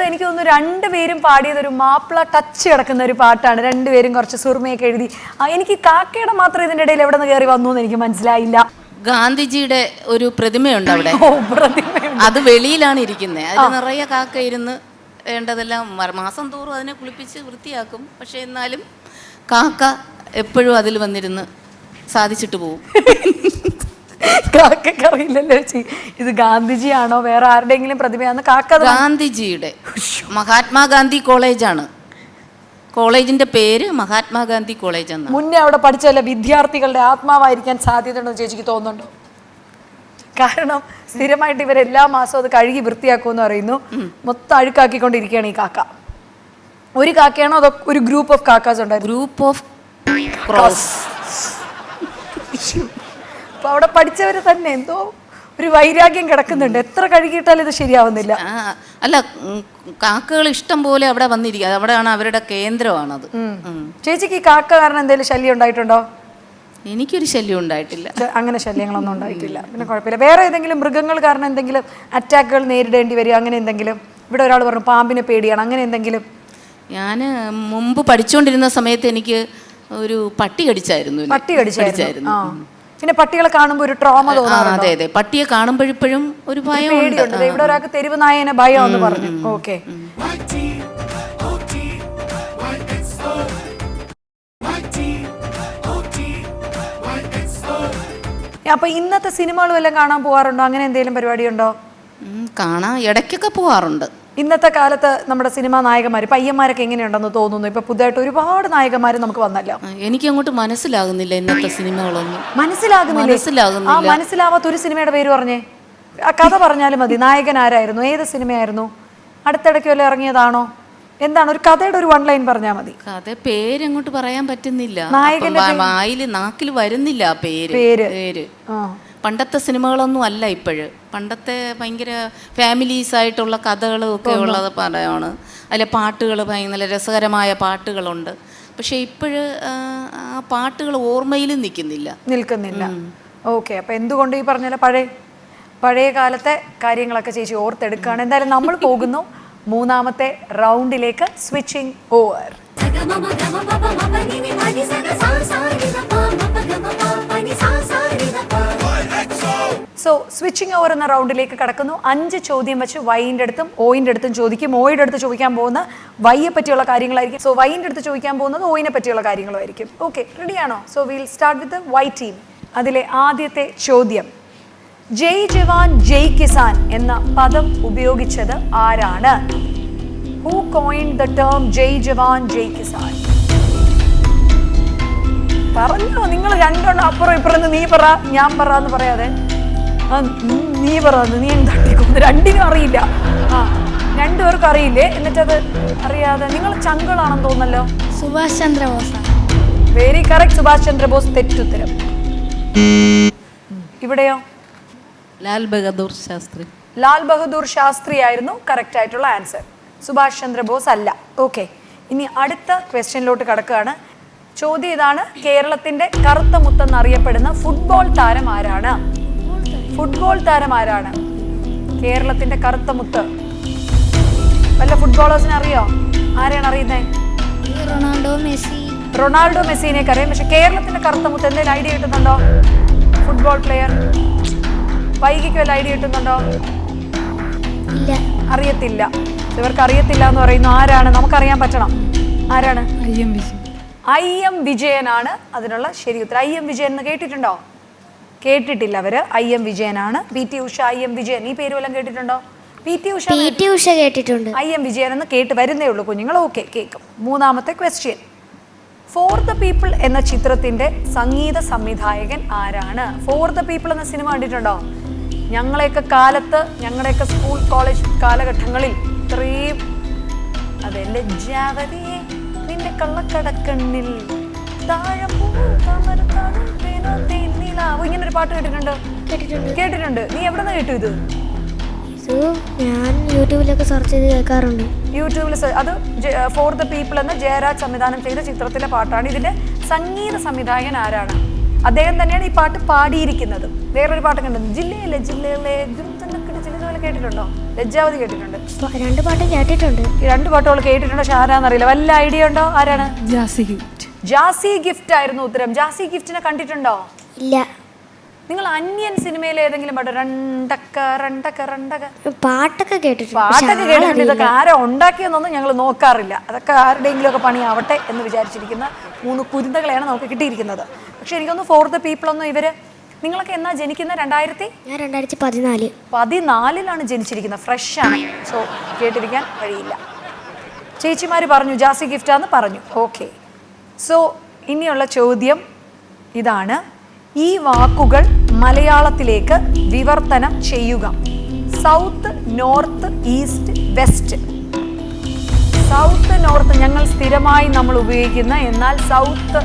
എനിക്ക് തോന്നുന്നു 2 പേരും പാടിയത് ഒരു മാപ്പിള ടച്ച് കിടക്കുന്ന ഒരു പാട്ടാണ്. 2 പേരും കുറച്ച് സുറുമയൊക്കെ എഴുതി. എനിക്ക് കാക്കയുടെ മാത്രം ഇതിൻ്റെ ഇടയിൽ എവിടെ നിന്ന് കയറി വന്നു എന്ന് എനിക്ക് മനസ്സിലായില്ല. ഗാന്ധിജിയുടെ ഒരു പ്രതിമയുണ്ട് അവിടെ. അത് വെളിയിലാണ് ഇരിക്കുന്നത്. അത് നിറയെ കാക്ക ഇരുന്ന് വേണ്ടതെല്ലാം മാസം തോറും അതിനെ കുളിപ്പിച്ച് വൃത്തിയാക്കും. പക്ഷേ എന്നാലും കാക്ക എപ്പോഴും അതിൽ വന്നിരുന്ന് സാധിച്ചിട്ട് പോകും. കാക്കയ്ക്ക് അറിയില്ലല്ലോ ചേച്ചി ഇത് ഗാന്ധിജിയാണോ വേറെ ആരുടെയെങ്കിലും പ്രതിമയാണെന്ന്. കാക്ക ഗാന്ധിജിയുടെ മഹാത്മാഗാന്ധി കോളേജാണ്. കോളേജിന്റെ പേര് മഹാത്മാഗാന്ധി കോളേജ് എന്നാണ്. മുന്നേ അവിടെ പഠിച്ച വല്ല വിദ്യാർത്ഥികളുടെ ആത്മാവായിരിക്കാൻ സാധ്യതയുണ്ടോ ചേച്ചിക്ക് തോന്നുന്നുണ്ടോ? കാരണം സ്ഥിരമായിട്ട് ഇവർ എല്ലാ മാസവും അത് കഴുകി വൃത്തിയാക്കുമെന്ന് പറയുന്നു. മൊത്തം അഴുക്കാക്കിക്കൊണ്ടിരിക്കുകയാണ് ഈ കാക്ക. ഒരു കാക്കയാണോ അതോ ഒരു ഗ്രൂപ്പ് ഓഫ് കാക്കാസ് ഉണ്ടായിരുന്നു? Group of cross. അപ്പൊ അവിടെ പഠിച്ചവര് തന്നെ എന്തോ ഒരു വൈരാഗ്യം കിടക്കുന്നുണ്ട്. എത്ര കഴുകിയിട്ടാലും ഇത് ശരിയാവുന്നില്ല. അല്ല, കാക്കകൾ ഇഷ്ടം പോലെ അവിടെ വന്നിരിക്കുക. അവിടെയാണ് അവരുടെ കേന്ദ്രമാണത്. ചേച്ചിക്ക് ഈ കാക്ക കാരണം എന്തെങ്കിലും ശല്യം ഉണ്ടായിട്ടുണ്ടോ? എനിക്കൊരു ശല്യം ഉണ്ടായിട്ടില്ല. അങ്ങനെ ശല്യങ്ങളൊന്നും ഉണ്ടായിട്ടില്ല. പിന്നെ കുഴപ്പമില്ല. വേറെ ഏതെങ്കിലും മൃഗങ്ങൾ കാരണം എന്തെങ്കിലും അറ്റാക്കുകൾ നേരിടേണ്ടി വരിക അങ്ങനെ എന്തെങ്കിലും? ഇവിടെ ഒരാൾ പറഞ്ഞു പാമ്പിനെ പേടിയാണ്, അങ്ങനെ എന്തെങ്കിലും? ഞാൻ മുമ്പ് പഠിച്ചുകൊണ്ടിരുന്ന സമയത്ത് എനിക്ക് ഒരു പട്ടി കടിച്ചായിരുന്നു. പട്ടി കടിച്ചായിരുന്നു. പിന്നെ പട്ടികളെ കാണുമ്പോൾ ഒരു ട്രോമ തോന്നാറുണ്ടോ? അതെ, പട്ടിയെ കാണുമ്പോഴിപ്പോഴും ഒരു ഭയം പേടിയുണ്ട്. ഇവിടെ ഒരാൾക്ക് തെരുവ് നായനെ ഭയം എന്ന് പറഞ്ഞു. ഓക്കെ, അപ്പൊ ഇന്നത്തെ സിനിമകളും എല്ലാം കാണാൻ പോകാറുണ്ടോ? അങ്ങനെ എന്തെങ്കിലും പരിപാടിയുണ്ടോ? കാണാൻ ഇടയ്ക്കൊക്കെ പോകാറുണ്ട്. ഇന്നത്തെ കാലത്ത് നമ്മുടെ സിനിമാ നായകന്മാർ പയ്യന്മാരൊക്കെ എങ്ങനെയുണ്ടെന്ന് തോന്നുന്നു? ഇപ്പൊ പുതുതായിട്ട് ഒരുപാട് നായകന്മാർ നമുക്ക് വന്നല്ലോ. എനിക്ക് അങ്ങോട്ട് മനസ്സിലാകുന്നില്ല ഇന്നത്തെ സിനിമകളൊന്നും. മനസ്സിലാകുന്നില്ല. മനസ്സിലാവാത്ത ഒരു സിനിമയുടെ പേര് പറഞ്ഞേ. ആ കഥ പറഞ്ഞാലും മതി. നായകൻ ആരായിരുന്നു? ഏത് സിനിമയായിരുന്നു? അടുത്തിടയ്ക്ക് വല്ല ഇറങ്ങിയതാണോ? എന്താണ് ഒരു കഥയുടെ ഒരു വൺ ലൈൻ പറഞ്ഞാൽ മതി. കഥ പേര് അങ്ങോട്ട് പറയാൻ പറ്റുന്നില്ല. നാക്കിൽ വരുന്നില്ല ആ പേര്. പണ്ടത്തെ സിനിമകളൊന്നും അല്ല ഇപ്പോഴ്. പണ്ടത്തെ ഭയങ്കര ഫാമിലീസ് ആയിട്ടുള്ള കഥകളും ഒക്കെ ഉള്ളത് പറയാണ്. അതിലെ പാട്ടുകൾ ഭയങ്കര രസകരമായ പാട്ടുകളുണ്ട്. പക്ഷെ ഇപ്പോഴ് ആ പാട്ടുകൾ ഓർമ്മയിലും നിൽക്കുന്നില്ല. ഓക്കെ, അപ്പൊ എന്തുകൊണ്ട് ഈ പറഞ്ഞ പഴയ കാലത്തെ കാര്യങ്ങളൊക്കെ ചേച്ചി ഓർത്തെടുക്കുകയാണ്. എന്തായാലും നമ്മൾ പോകുന്നു മൂന്നാമത്തെ റൗണ്ടിലേക്ക്. Switching over. So switching over എന്ന റൗണ്ടിലേക്ക് കടക്കുന്നു. 5 ചോദ്യം വെച്ച് വൈൻ്റെ അടുത്തും ഓയിൻ്റെ അടുത്തും ചോദിക്കും. ഓയുടെ അടുത്ത് ചോദിക്കാൻ പോകുന്ന വൈയെ പറ്റിയുള്ള കാര്യങ്ങളായിരിക്കും. സോ വൈൻ്റെ അടുത്ത് ചോദിക്കാൻ പോകുന്നത് ഓയിനെ പറ്റിയുള്ള കാര്യങ്ങളുമായിരിക്കും. ഓക്കെ, റെഡിയാണോ? So will start with Y team. അതിലെ ആദ്യത്തെ ചോദ്യം, ജയ് ജവാൻ ജയ് കിസാൻ എന്ന പദം ഉപയോഗിച്ചത് ആരാണ്? ഹു കോയിൻഡ് ദ ടേം ജയ് ജവാൻ ജയ് കിസാൻ? പറഞ്ഞോ, നിങ്ങൾ രണ്ടെണ്ണം അപ്പുറം ഇപ്പുറം നീ പറ ഞാൻ പറ എന്ന് പറയാതെ നീ പറന്ന് നീ തട്ടിക്കൊന്ന്. രണ്ടിനും അറിയില്ല. രണ്ടുപേർക്കും അറിയില്ലേ? എന്നിട്ടത് അറിയാതെ നിങ്ങൾ ചങ്കളാണെന്ന് തോന്നല്ലോ. സുഭാഷ് ചന്ദ്രബോസ്. Very correct, Subhash Chandrabose. തെറ്റുത്തരം. ഇവിടെയോ? ലാൽ ബഹദൂർ ശാസ്ത്രി. ലാൽ ബഹദൂർ ശാസ്ത്രി ആയിരുന്നു കറക്റ്റ് ആയിട്ടുള്ള ആൻസർ. സുഭാഷ് ചന്ദ്രബോസ് അല്ല. ഓക്കെ, ഇനി അടുത്ത ക്വസ്റ്റ്യനിലോട്ട് കടക്കുകയാണ്. ചോദ്യം ഇതാണ്, കേരളത്തിന്റെ കറുത്ത മുത്തെന്നറിയപ്പെടുന്ന ഫുട്ബോൾ താരം ആരാണ്? ഫുട്ബോൾ താരം ആരാണ്? കേരളത്തിന്റെ കറുത്ത മുത്ത്. വല്ല ഫുട്ബോളേഴ്സിനെ അറിയോ? ആരെയാണ് അറിയുന്നത്? റൊണാൾഡോ മെസ്സിനെ അറിയാം. പക്ഷെ കേരളത്തിന്റെ കറുത്ത മുത്ത് എന്തെങ്കിലും ഐഡിയ കിട്ടുന്നുണ്ടോ? ഫുട്ബോൾ പ്ലെയർ വൈകിക്ക് വല്ല ഐഡിയ കിട്ടുന്നുണ്ടോ? അറിയത്തില്ല. ഇവർക്ക് അറിയത്തില്ല എന്ന് പറയുന്നു. ആരാണ്? നമുക്കറിയാൻ പറ്റണം. ആരാണ്? IM വിജയനാണ് അതിനുള്ള ശരി ഉത്തരം. IM വിജയൻ എന്ന് കേട്ടിട്ടുണ്ടോ? കേട്ടിട്ടില്ല അവര്. IM വിജയനാണ്. PT ഉഷ, IM വിജയൻ, ഈ പേര് വല്ലതും കേട്ടിട്ടുണ്ടോ? PT ഉഷ കേട്ടിട്ടുണ്ട്. IM വിജയൻ എന്ന് കേട്ട് വരുന്നേ ഉള്ളൂ കുഞ്ഞുങ്ങൾ. ഓക്കെ, കേൾക്കും. മൂന്നാമത്തെ ക്വസ്റ്റ്യൻ, ഫോർ ദ പീപ്പിൾ എന്ന ചിത്രത്തിന്റെ സംഗീത സംവിധായകൻ ആരാണ്? ഫോർ ദ പീപ്പിൾ എന്ന സിനിമ കണ്ടിട്ടുണ്ടോ? ഞങ്ങളുടെയൊക്കെ കാലത്ത്, ഞങ്ങളുടെയൊക്കെ സ്കൂൾ കോളേജ് കാലഘട്ടങ്ങളിൽ ഇത്രയും അതെന്റെ ജാവതിയെ നിന്റെ കള്ളക്കടക്കണ്ണിൽ ഇങ്ങനൊരു പാട്ട് കേട്ടിട്ടുണ്ട്. നീ എവിടെ നിന്ന് കേട്ടു ഇത്? ഞാൻ യൂട്യൂബിലൊക്കെ സെർച്ച് ചെയ്ത് കേൾക്കാറുണ്ട്. യൂട്യൂബിൽ അത് ഫോർ ദ പീപ്പിൾ എന്ന ജയരാജ് സംവിധാനം ചെയ്ത ചിത്രത്തിലെ പാട്ടാണ്. ഇതിന്റെ സംഗീത സംവിധായകൻ ആരാണ്? അദ്ദേഹം തന്നെയാണ് ഈ പാട്ട് പാടിയിരിക്കുന്നത്. വേറൊരു പാട്ട് കണ്ടു, ജില്ലയിലെ കേട്ടിട്ടുണ്ടോ? ലജ്ജാവതി കേട്ടിട്ടുണ്ട്. 2 പാട്ടും കേട്ടിട്ടുണ്ട്. 2 പാട്ടുകൾ കേട്ടിട്ടുണ്ടോ? പക്ഷെ ആരാന്നറിയില്ല. വല്ല ഐഡിയ ഉണ്ടോ? ആരാണ്? ജാസി ഗിഫ്റ്റ് ആയിരുന്നു ഉത്തരം. ജാസി ഗിഫ്റ്റിനെ കണ്ടിട്ടുണ്ടോ? ഇല്ല. നിങ്ങൾ അന്യൻ സിനിമയിൽ ഏതെങ്കിലും പാട്ട് രണ്ടക്ക രണ്ടക്ക രണ്ടക്ക പാട്ടൊക്കെ കേട്ടിട്ടുണ്ട്. പാട്ടൊക്കെ കേട്ടിട്ടുണ്ട്. ഇതൊക്കെ ആരാ ഉണ്ടാക്കിയെന്നൊന്നും ഞങ്ങൾ നോക്കാറില്ല. അതൊക്കെ ആരുടെയെങ്കിലും ഒക്കെ പണിയാവട്ടെ എന്ന് വിചാരിച്ചിരിക്കുന്ന 3 കുരുന്തകളെയാണ് നമുക്ക് കിട്ടിയിരിക്കുന്നത്. പക്ഷെ എനിക്കൊന്ന് ഫോർ ദ പീപ്പിൾ ഒന്നും ഇവര് നിങ്ങളൊക്കെ എന്നാ ജനിക്കുന്ന? ഞാൻ 2014 ജനിച്ചിരിക്കുന്നത്. ഫ്രഷ് ആണ്. സോ കേട്ടിരിക്കാൻ വഴിയില്ല. ചേച്ചിമാർ പറഞ്ഞു ജാസി ഗിഫ്റ്റാന്ന് പറഞ്ഞു. ഓക്കെ, സോ ഇനിയുള്ള ചോദ്യം ഇതാണ്. ഈ വാക്കുകൾ മലയാളത്തിലേക്ക് വിവർത്തനം ചെയ്യുക. South, north, east, west. South, north ഞങ്ങൾ സ്ഥിരമായി നമ്മൾ ഉപയോഗിക്കുന്ന, എന്നാൽ സൗത്ത്,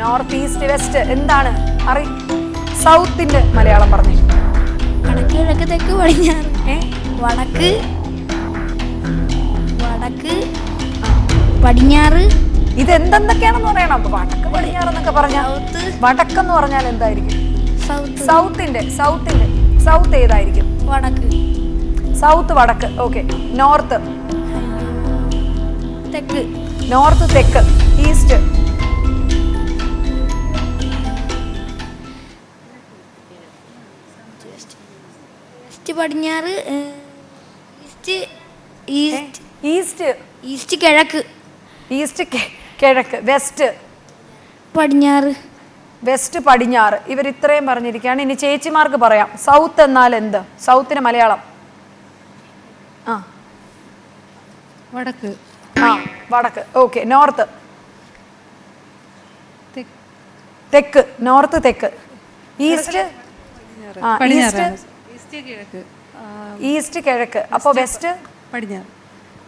നോർത്ത്, ഈസ്റ്റ്, വെസ്റ്റ് എന്താണ്? സൗത്തിന്റെ മലയാളം പറഞ്ഞു. വടക്ക്, കിഴക്ക്, തെക്ക്, പടിഞ്ഞാറ്. വടക്ക്, വടക്ക്, പടിഞ്ഞാറ്. ഇതെന്തൊക്കെയാണെന്ന് പറയണം. അപ്പൊ വടക്ക്, പടിഞ്ഞാറ് എന്നൊക്കെ പറഞ്ഞാൽ വടക്കെന്ന് പറഞ്ഞാൽ എന്തായിരിക്കും? സൗത്തിന്റെ സൗത്ത് ഏതായിരിക്കും? വടക്ക്. സൗത്ത് വടക്ക്. ഓക്കെ. നോർത്ത്, തെക്ക്. നോർത്ത് തെക്ക്. ഈസ്റ്റ്, വെസ്റ്റ് പടിഞ്ഞാറ്. ഈസ്റ്റ്, ഈസ്റ്റ്, ഈസ്റ്റ്, ഈസ്റ്റ് കിഴക്ക്. ഈസ്റ്റ് കിഴക്ക്. വെസ്റ്റ് പടിഞ്ഞാറ്. വെസ്റ്റ് പടിഞ്ഞാറ്. ഇവർ ഇത്രയും പറഞ്ഞിരിക്കുകയാണ്. ഇനി ചേച്ചിമാർക്ക് പറയാം. സൗത്ത് എന്നാൽ എന്ത്? സൗത്തിന് മലയാളം. വടക്ക്. വടക്ക്. ഓക്കെ. നോർത്ത്, തെക്ക്. നോർത്ത് തെക്ക്. ഈസ്റ്റ്, ഈസ്റ്റ് കിഴക്ക്. അപ്പോൾ വെസ്റ്റ് പടിഞ്ഞാറ്.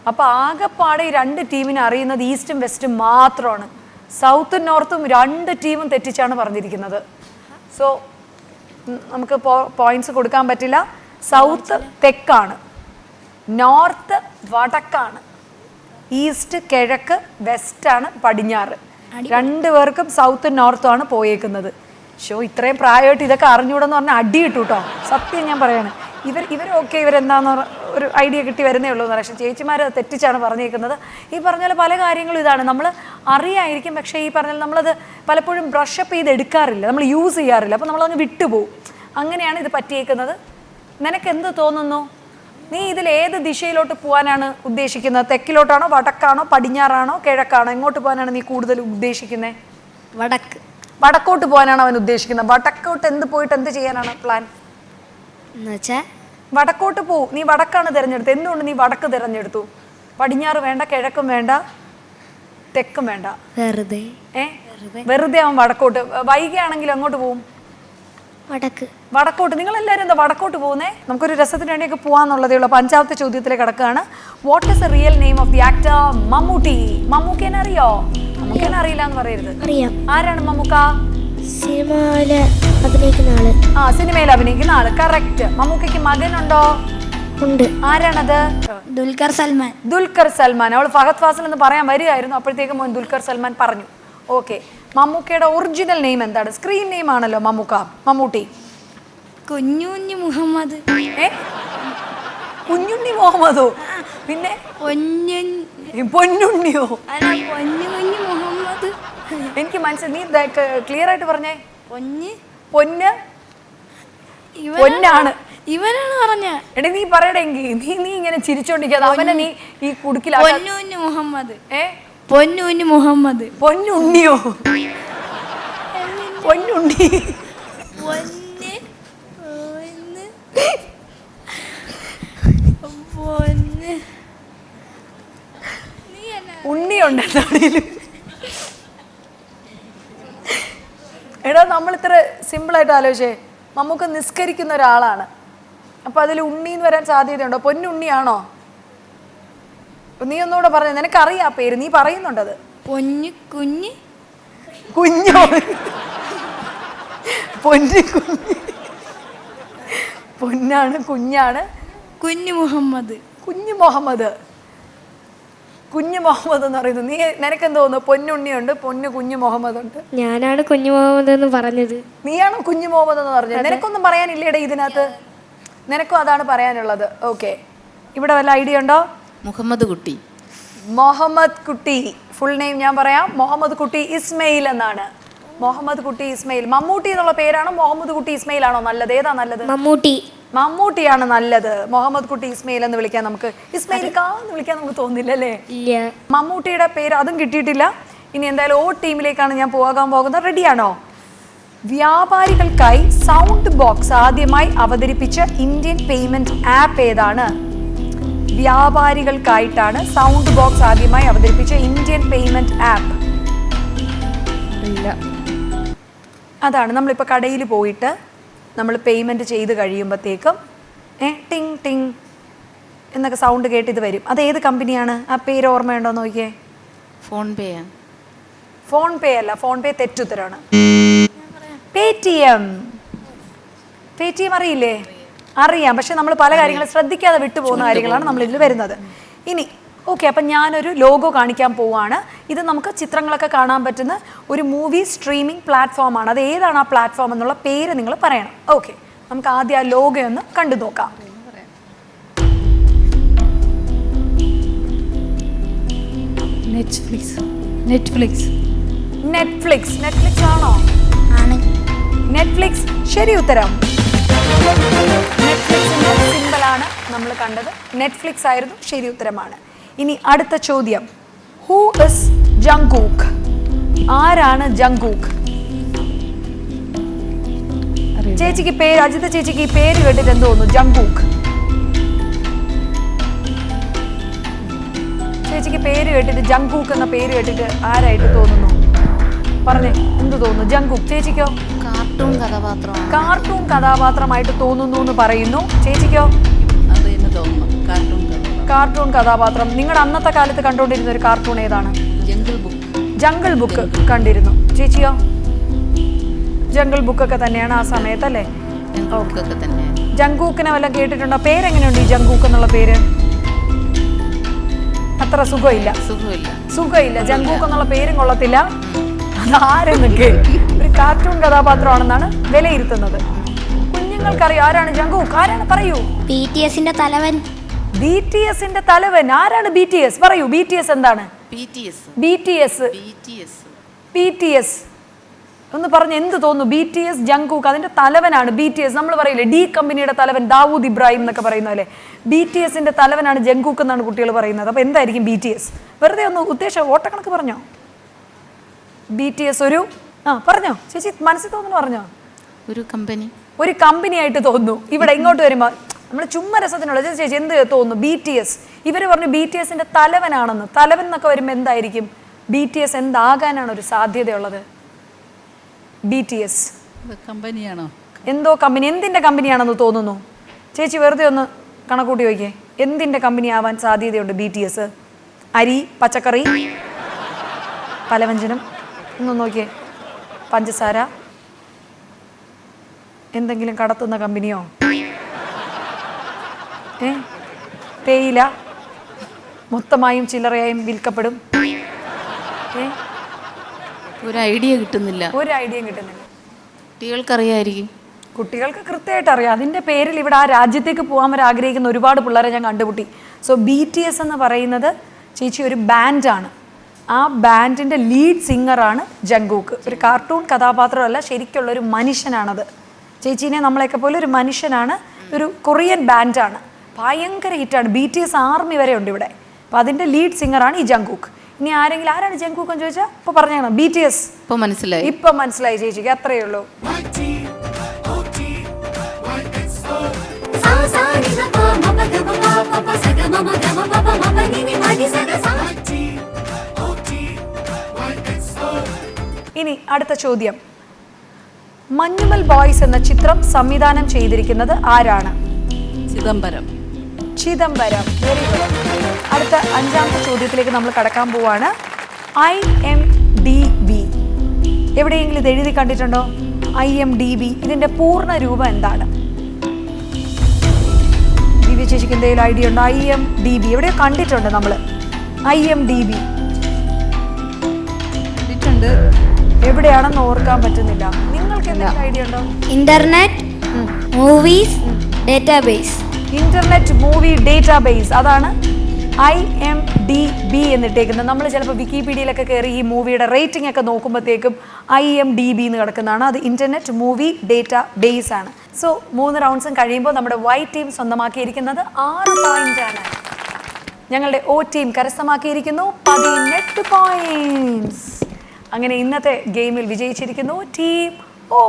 അപ്പോൾ ആകെപ്പാടെ ഈ 2 ടീമിനെ അറിയുന്നത് ഈസ്റ്റും വെസ്റ്റും മാത്രമാണ്. സൗത്തും നോർത്തും 2 ടീമും തെറ്റിച്ചാണ് പറഞ്ഞിരിക്കുന്നത്. സോ നമുക്ക് പോയിന്റ്സ് കൊടുക്കാൻ പറ്റില്ല. സൗത്ത് തെക്കാണ്, നോർത്ത് വടക്കാണ്, ഈസ്റ്റ് കിഴക്ക്, വെസ്റ്റാണ് പടിഞ്ഞാറ്. 2 പേർക്കും സൗത്തും നോർത്തും ആണ് പോയേക്കുന്നത്. ഇത്രയും പ്രായമായിട്ട് ഇതൊക്കെ അറിഞ്ഞൂടെന്ന് പറഞ്ഞാൽ അടി കിട്ടു കേട്ടോ. സത്യം ഞാൻ പറയാണ്. ഇവരൊക്കെ ഇവരെന്താന്ന് ഒരു ഐഡിയ കിട്ടി വരുന്നേ ഉള്ളൂ എന്ന് പറയാം. പക്ഷേ ചേച്ചിമാർ തെറ്റിച്ചാണ് പറഞ്ഞേക്കുന്നത്. ഈ പറഞ്ഞാൽ പല കാര്യങ്ങളും ഇതാണ്. നമ്മൾ അറിയായിരിക്കും, പക്ഷേ ഈ പറഞ്ഞാൽ നമ്മളത് പലപ്പോഴും ബ്രഷപ്പ് ചെയ്ത് എടുക്കാറില്ല, നമ്മൾ യൂസ് ചെയ്യാറില്ല. അപ്പോൾ നമ്മളങ്ങ് വിട്ടുപോകും. അങ്ങനെയാണ് ഇത് പറ്റിയേക്കുന്നത്. നിനക്ക് എന്ത് തോന്നുന്നു? നീ ഇതിൽ ഏത് ദിശയിലോട്ട് പോകാനാണ് ഉദ്ദേശിക്കുന്നത്? തെക്കിലോട്ടാണോ, വടക്കാണോ, പടിഞ്ഞാറാണോ, കിഴക്കാണോ? എങ്ങോട്ട് പോകാനാണ് നീ കൂടുതൽ ഉദ്ദേശിക്കുന്നത്? വടക്ക്. വടക്കോട്ട് പോകാനാണ് അവൻ ഉദ്ദേശിക്കുന്നത്. വടക്കോട്ട് പോയിട്ട് എന്ത് ചെയ്യാനാണ് പ്ലാൻ? വടക്കോട്ട് പോവും. നീ വടക്കാണ് തിരഞ്ഞെടുത്തത്. എന്തുകൊണ്ട് നീ വടക്ക് തിരഞ്ഞെടുത്തു? പടിഞ്ഞാറ് വേണ്ട, കിഴക്കും വേണ്ട, തെക്കും വേണ്ട. വെറുതെ അവൻ വടക്കോട്ട്. വൈകിയാണെങ്കിൽ അങ്ങോട്ട് പോവും. വടക്കോട്ട്. നിങ്ങളെല്ലാവരും എന്താ വടക്കോട്ട് പോകുന്നേ? നമുക്കൊരു രസത്തിന് വേണ്ടിയൊക്കെ പോവാന്നുള്ളതേ ഉള്ളൂ. 5ാമത്തെ ചോദ്യത്തിലേക്ക് കടക്കുകയാണ്. What is the real name of the actor Mammootty? മമ്മൂക്കേനെ അറിയോ? മമ്മൂക്കേനെ അറിയില്ല എന്ന് പറയരുത്. ആരാണ് മമ്മൂക്ക? സിനിമയിൽ അഭിനയിക്കുന്ന ആള്. സിനിമയിൽ അഭിനയിക്കുന്ന ആള്. കറക്റ്റ്. മമ്മൂക്കയ്ക്ക് മകനുണ്ടോ? ഉണ്ട്. ആരാണത്? ദുൽഖർ സൽമാൻ. ദുൽഖർ സൽമാൻ. അവൾ ഫഹദ് ഫാസിൽ എന്ന് പറയാൻ വരികയായിരുന്നു, അപ്പോഴത്തേക്കും മോൻ ദുൽഖർ സൽമാൻ പറഞ്ഞു. ഓക്കെ. മമ്മൂക്കയുടെ ഒറിജിനൽ നെയിം എന്താണ്? സ്ക്രീൻ നെയിം ആണല്ലോ മമ്മൂട്ടി. കുഞ്ഞുണ്ണി മുഹമ്മദ്. കുഞ്ഞുണ്ണി മുഹമ്മദോ? പിന്നെ പൊന്നുണ്ണിയോ? മുഹമ്മദ്. എനിക്ക് മനസ്സിലായി. നീ ക്ലിയർ ആയിട്ട് പറഞ്ഞേ. പൊന്നാണ്. ഇവനാണ് പറഞ്ഞ. എടേ നീ പറയടെങ്കി. നീ ഇങ്ങനെ ചിരിച്ചോണ്ടിരിക്കാതെ അവനെ നീ ഈ കുടുക്കിലാ. പൊന്നുണ്ണി മുഹമ്മദ്. പൊന്നുണ്ണി മുഹമ്മദ്. പൊന്നുണ്ണിയോ? പൊന്നുണ്ണി. ഉണ്ണിയുണ്ട്. എടാ നമ്മൾ ഇത്ര സിമ്പിളായിട്ട് ആലോചിച്ചേ. നമുക്ക് നിസ്കരിക്കുന്ന ഒരാളാണ്. അപ്പൊ അതിൽ ഉണ്ണിന്ന് വരാൻ സാധ്യതയുണ്ടോ? പൊന്നുണ്ണിയാണോ? നീ ഒന്നുകൂടെ പറഞ്ഞു. നിനക്കറിയാ പേര്, നീ പറയുന്നുണ്ടത്. കുഞ്ഞോ? പൊന്നാണ്, കുഞ്ഞാണ്. കുഞ്ഞു മുഹമ്മദ്. കുഞ്ഞു മുഹമ്മദ് എന്ന് പറയുന്നത്. നിനക്കെന്ത് തോന്നുന്നു? പൊന്നുണ്ണിയുണ്ട്, കുഞ്ഞു മുഹമ്മദ് ഉണ്ട്. ഞാനാണ് കുഞ്ഞു മുഹമ്മദ് എന്ന് പറഞ്ഞത്. നീയാണോ കുഞ്ഞു മുഹമ്മദ് എന്ന് പറഞ്ഞത്? നിനക്കൊന്നും പറയാനില്ലേടേ ഇതിനകത്ത്? നിനക്കും അതാണ് പറയാനുള്ളത്. ഓക്കെ. ഇവിടെ വല്ല ഐഡിയ ഉണ്ടോ? മുഹമ്മദ് കുട്ടി. ഫുൾ നെയിം ഞാൻ പറയാം. മുഹമ്മദ് കുട്ടി ഇസ്മയിൽ എന്നാണ്. മുഹമ്മദ് കുട്ടി ഇസ്മയിൽ. മമ്മൂട്ടി എന്നുള്ള പേരാണോ മുഹമ്മദ് കുട്ടി ഇസ്മയിൽ ആണോ നല്ലത്? ഏതാ നല്ലത്? മമ്മൂട്ടിയാണ് നല്ലത്. മുഹമ്മദ് കുട്ടി ഇസ്മയിൽ എന്ന് വിളിക്കാൻ നമുക്ക്, ഇസ്മയിൽ എന്ന് വിളിക്കാൻ നമുക്ക് തോന്നില്ല അല്ലേ? മമ്മൂട്ടിയുടെ പേര് അതും കിട്ടിയിട്ടില്ല. ഇനി എന്തായാലും ഓ ടീമിലേക്കാണ് ഞാൻ പോകാൻ പോകുന്നത്. റെഡിയാണോ? വ്യാപാരികൾക്കായി സൗണ്ട് ബോക്സ് ആദ്യമായി അവതരിപ്പിച്ച ഇന്ത്യൻ പേയ്മെന്റ് ആപ്പ് ഏതാണ്? വ്യാപാരികൾക്കായിട്ടാണ് സൗണ്ട് ബോക്സ് ആദ്യമായി അവതരിപ്പിച്ച ഇന്ത്യൻ പേയ്മെന്റ് ആപ്പ്. അതാണ് നമ്മളിപ്പോൾ കടയിൽ പോയിട്ട് നമ്മൾ പേയ്മെന്റ് ചെയ്ത് കഴിയുമ്പോഴത്തേക്കും ടിങ് ടിങ് എന്നൊക്കെ സൗണ്ട് കേട്ട് ഇത് വരും. അത് ഏത് കമ്പനിയാണ്? ആ പേര് ഓർമ്മയുണ്ടോ നോക്കിയേ. ഫോൺ പേ അല്ല, ഫോൺ പേ തെറ്റുത്തരാണ്. പേടിഎം. പേടിഎം അറിയില്ലേ? അറിയാം, പക്ഷെ നമ്മൾ പല കാര്യങ്ങളും ശ്രദ്ധിക്കാതെ വിട്ടുപോകുന്ന കാര്യങ്ങളാണ് നമ്മൾ ഇതിൽ വരുന്നത്. ഇനി ഓക്കെ, അപ്പം ഞാനൊരു ലോഗോ കാണിക്കാൻ പോവാണ്. ഇത് നമുക്ക് ചിത്രങ്ങളൊക്കെ കാണാൻ പറ്റുന്ന ഒരു മൂവി സ്ട്രീമിംഗ് പ്ലാറ്റ്ഫോമാണ്. അത് ഏതാണ് ആ പ്ലാറ്റ്ഫോം എന്നുള്ള പേര് നിങ്ങൾ പറയണം. ഓക്കെ, നമുക്ക് ആദ്യം ആ ലോഗോ ഒന്ന് കണ്ടു നോക്കാം. നെറ്റ്ഫ്ലിക്സ് ആണോ? നെറ്റ്ഫ്ലിക്സ് ശരി ഉത്തരം. നെറ്റ്ഫ്ലിക്സിന്റെ സിംബലാണ് നമ്മൾ കണ്ടത്. നെറ്റ്ഫ്ലിക്സ് ആയിരുന്നു, ശരി ഉത്തരമാണ്. ഇനി അടുത്ത ചോദ്യം, ഹൂ ഇസ് ജങ്കൂക്ക്? ആരാണ് ജങ്കൂക്ക്? ചേച്ചിക്ക് പേര്, അജിത ചേച്ചിക്ക് ഈ പേര് കേട്ടിട്ട് എന്ത് തോന്നുന്നു? ജങ്കൂക്ക് ചേച്ചിക്ക് പേര് കേട്ടിട്ട്, ജങ്കൂക്ക് എന്ന പേര് കേട്ടിട്ട് ആരായിട്ട് തോന്നുന്നു? പറഞ്ഞേ, എന്ത് തോന്നുന്നു? ജങ്കൂക്ക് ചേച്ചിക്കോ? കാർട്ടൂൺ കഥാപാത്രമായിട്ട് തോന്നുന്നു എന്ന് പറയുന്നു. ചേച്ചിക്കോ? കാർട്ടൂൺ കഥാപാത്രം. നിങ്ങളുടെ അന്നത്തെ കാലത്ത് കണ്ടുകൊണ്ടിരുന്ന ഒരു കാർട്ടൂൺ ഏതാണ്? ജംഗിൾ ബുക്ക് കണ്ടിരുന്നു. ചേച്ചിയോ? ജംഗിൾ ബുക്കൊക്കെ തന്നെയാണ് ആ സമയത്തല്ലേ? ജങ്കൂക്കിനെ വല്ലതും കേട്ടിട്ടുണ്ടോ? പേരെങ്ങനെയുണ്ട് ഈ ജങ്കൂക്ക് എന്നുള്ള പേര്? അത്ര സുഖമില്ല. ജങ്കൂക്ക് എന്നുള്ള പേരും കൊള്ളത്തില്ല. അതാരെന്നൊക്കെ ഒരു കാർട്ടൂൺ കഥാപാത്രമാണെന്നാണ് വിലയിരുത്തുന്നത്. കുഞ്ഞുങ്ങൾക്കറിയോ ആരാണ് ജങ്കൂക്ക്? ആരാണ് പറയൂ? BTSന്റെ തലവൻ. BTSന്റെ തലവൻ ആരാണ്? BTS പറയൂ. BTS എന്താണ്? BTS ഒന്ന് പറഞ്ഞ് എന്ത് തോന്നുന്നു? BTS ജങ്കൂക്ക് അതിന്റെ തലവനാണ്. BTS നമ്മൾ പറയില്ലേ ഡി കമ്പനിയുടെ തലവൻ ദാവൂദ് ഇബ്രാഹിം എന്നൊക്കെ പറയുന്ന പോലെ BTSന്റെ തലവനാണ് ജങ്കൂക്ക് എന്നാണ് കുട്ടികൾ പറയുന്നത്. അപ്പൊ എന്തായിരിക്കും BTS? വെറുതെ ഒന്ന് ഉദ്ദേശം ഓട്ടക്കണക്ക് പറഞ്ഞോ. BTS ഒരു പറഞ്ഞോ ചേച്ചി, മനസ്സിൽ തോന്നുന്നു പറഞ്ഞോ. ഒരു കമ്പനി ആയിട്ട് തോന്നുന്നു. ഇവിടെ ഇങ്ങോട്ട് വരുമ്പോൾ നമ്മൾ ചുമ്മാ രസത്തിനുള്ള ചേച്ചി എന്ത് തോന്നുന്നു? BTS. ഇവർ പറഞ്ഞു BTSന്റെ തലവനാണെന്ന്. തലവൻ എന്നൊക്കെ വരുമ്പോൾ എന്തായിരിക്കും? BTS എന്താകാനാണ് ഒരു സാധ്യതയുള്ളത്? BTS കമ്പനിയാണോ? എന്തോ കമ്പനി. എന്തിന്റെ കമ്പനിയാണെന്ന് തോന്നുന്നു ചേച്ചി? വെറുതെ ഒന്ന് കണക്കൂട്ടി നോക്കിയേ. എന്തിന്റെ കമ്പനി ആവാൻ സാധ്യതയുണ്ട് BTS? അരി, പച്ചക്കറി, പലവ്യഞ്ജനം, ഒന്ന് നോക്കിയേ. പഞ്ചസാര, എന്തെങ്കിലും കടത്തുന്ന കമ്പനിയോ? തേയില മൊത്തമായും ചില്ലറയായും വിൽക്കപ്പെടും. ഒരു ഐഡിയ കിട്ടുന്നില്ല. കുട്ടികൾക്കറിയായിരിക്കും. കുട്ടികൾക്ക് കൃത്യമായിട്ട് അറിയാം. അതിൻ്റെ പേരിൽ ഇവിടെ ആ രാജ്യത്തേക്ക് പോകാൻ വരെ ആഗ്രഹിക്കുന്ന ഒരുപാട് പിള്ളേരെ ഞാൻ കണ്ടുമുട്ടി. സോ BTS എന്ന് പറയുന്നത് ചേച്ചി ഒരു ബാൻഡാണ്. ആ ബാൻഡിൻ്റെ ലീഡ് സിംഗറാണ് ജങ്കൂക്ക്. ഒരു കാർട്ടൂൺ കഥാപാത്രമല്ല, ശരിക്കുള്ള ഒരു മനുഷ്യനാണത്. ചേച്ചീനെ നമ്മളെയൊക്കെ പോലെ ഒരു മനുഷ്യനാണ്. ഒരു കൊറിയൻ ബാൻഡാണ്. ഭയങ്കര ഹിറ്റാണ്. BTS ആർമി വരെ ഉണ്ട് ഇവിടെ. അപ്പോൾ അതിൻ്റെ ലീഡ് സിംഗറാണ് ഈ ജങ്കൂക്ക്. ഇനി ആരെങ്കിലും ആരാണ് ജങ്കൂക്ക് എന്ന് ചോദിച്ചാൽ ഇപ്പോൾ പറഞ്ഞാണ് BTS. ഇപ്പം മനസ്സിലായി ചേച്ചിക്ക്, അത്രയേ ഉള്ളൂ. ഇനി അടുത്ത ചോദ്യം, മഞ്ഞുമൽ ബോയ്സ് എന്ന ചിത്രം സംവിധാനം ചെയ്തിരിക്കുന്നത് ആരാണ്? ചിദംബരം. Very good. അടുത്ത അഞ്ചാമത്തെ ചോദ്യത്തിലേക്ക് നമ്മൾ കടക്കാൻ പോവാണ്. IMDb എവിടെയെങ്കിലും ഇത് എഴുതി കണ്ടിട്ടുണ്ടോ? IMDb ഇതിന്റെ പൂർണ്ണ രൂപം എന്താണ്? ദിവ്യ ചേച്ചിക്ക് എന്തെങ്കിലും ഐഡിയ ഉണ്ടോ? IMDb എവിടെയോ കണ്ടിട്ടുണ്ട് നമ്മൾ. IMDb എവിടെയാണെന്ന് ഓർക്കാൻ പറ്റുന്നില്ല. നിങ്ങൾക്ക് എന്തെങ്കിലും ഐഡിയ ഉണ്ടോ? Internet movie database. അതാണ് IMDb. IMDb എന്നിട്ടേക്കുന്നത്. നമ്മൾ ചിലപ്പോൾ വിക്കിപീഡിയയിലൊക്കെ കയറി ഈ മൂവിയുടെ റേറ്റിംഗ് ഒക്കെ നോക്കുമ്പോഴത്തേക്കും IMDb എന്ന് കിടക്കുന്നതാണ്. അത് ഇന്റർനെറ്റ് മൂവി ഡേറ്റ ബേസ് ആണ്. സോ 3 റൗണ്ട്സും കഴിയുമ്പോൾ നമ്മുടെ വൈറ്റ് ടീം സ്വന്തമാക്കിയിരിക്കുന്നത് 6 പോയിന്റാണ്. ഞങ്ങളുടെ O ടീം കരസ്ഥമാക്കിയിരിക്കുന്നു 18 പോയിന്റ്സ്. അങ്ങനെ ഇന്നത്തെ ഗെയിമിൽ വിജയിച്ചിരിക്കുന്നു ടീം O.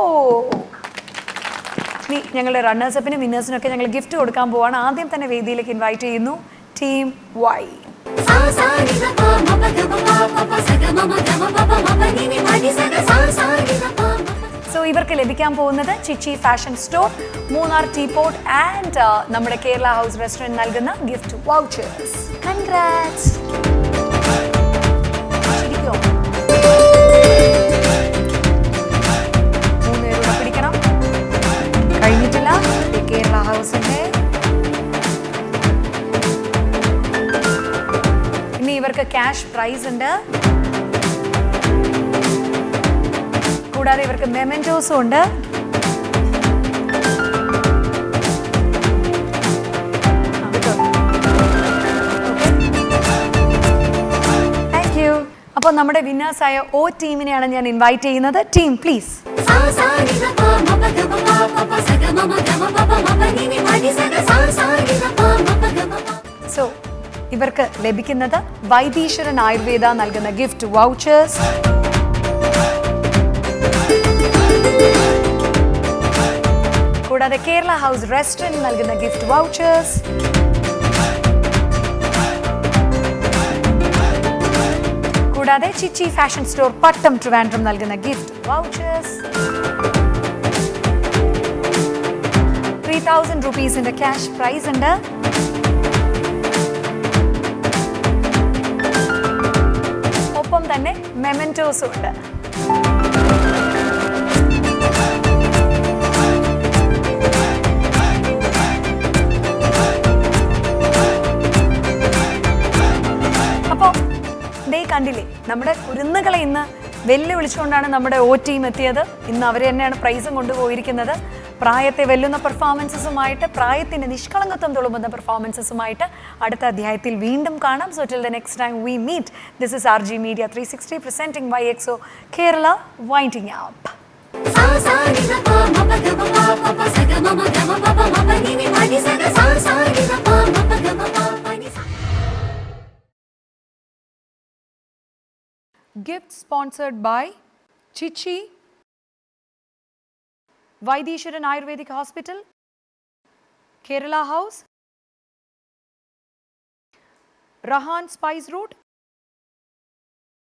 ഇനി ഞങ്ങളുടെ റണ്ണേഴ്സപ്പിനും വിന്നേഴ്സിനും ഒക്കെ ഞങ്ങൾ ഗിഫ്റ്റ് കൊടുക്കാൻ പോവാണ്. ആദ്യം തന്നെ വേദിയിലേക്ക് ഇൻവൈറ്റ് ചെയ്യുന്നു ടീം Y. സോ ഇവർക്ക് ലഭിക്കാൻ പോകുന്നത് Chichi fashion store, Munnar tea pot and നമ്മുടെ കേരള ഹൗസ് റെസ്റ്റോറൻറ്റ് നൽകുന്ന ഗിഫ്റ്റ് വൗച്ചേഴ്സ്. കൺഗ്രാറ്റ്സ്. മൂന്നുപേരൂടെ പിടിക്കണം. കഴിഞ്ഞിട്ടില്ല. കേരള ഹൗസിന്റെ ഇനി ഇവർക്ക് ക്യാഷ് പ്രൈസ് ഉണ്ട്. കൂടാതെ ഇവർക്ക് മെമെന്റോസും ഉണ്ട്. Thank you. അപ്പോൾ നമ്മുടെ വിന്നേഴ്സായ O ടീമിനെയാണ് ഞാൻ ഇൻവൈറ്റ് ചെയ്യുന്നത്. Team please. സോ ഇവർക്ക് ലഭിക്കുന്നത് വൈദീശ്വരൻ ആയുർവേദ നൽകുന്ന ഗിഫ്റ്റ് വൗച്ചേഴ്സ്, കൂടാതെ കേരള ഹൗസ് റെസ്റ്റോറൻറ്റ് നൽകുന്ന ഗിഫ്റ്റ് വൗച്ചേഴ്സ്, കൂടാതെ ചിച്ചി ഫാഷൻ സ്റ്റോർ പട്ടം ട്രിവാൻഡ്രം നൽകുന്ന gift vouchers, 3000 rupees cash prize ഉണ്ട്. ഒപ്പം തന്നെ മെമെന്റോസും ഉണ്ട്. അപ്പോൾ ദേ കണ്ടില്ലേ, നമ്മുടെ കുരുന്നുകളെ ഇന്ന് വെല്ലുവിളിച്ചുകൊണ്ടാണ് നമ്മുടെ O ടീം എത്തിയത്. ഇന്ന് അവർ തന്നെയാണ് പ്രൈസും കൊണ്ടുപോയിരിക്കുന്നത്. പ്രായത്തെ വെല്ലുന്ന പെർഫോമൻസസുമായിട്ട്, പ്രായത്തിൻ്റെ നിഷ്കളങ്കത്വം തുളുമ്പുന്ന പെർഫോമൻസസുമായിട്ട് അടുത്ത അധ്യായത്തിൽ വീണ്ടും കാണാം. So till the next time we meet. This is RG Media 360 presenting YXO Kerala winding up. Gift sponsored by Chichi, Vaidishwaran Ayurvedic Hospital, Kerala House, Rahan Spice Road,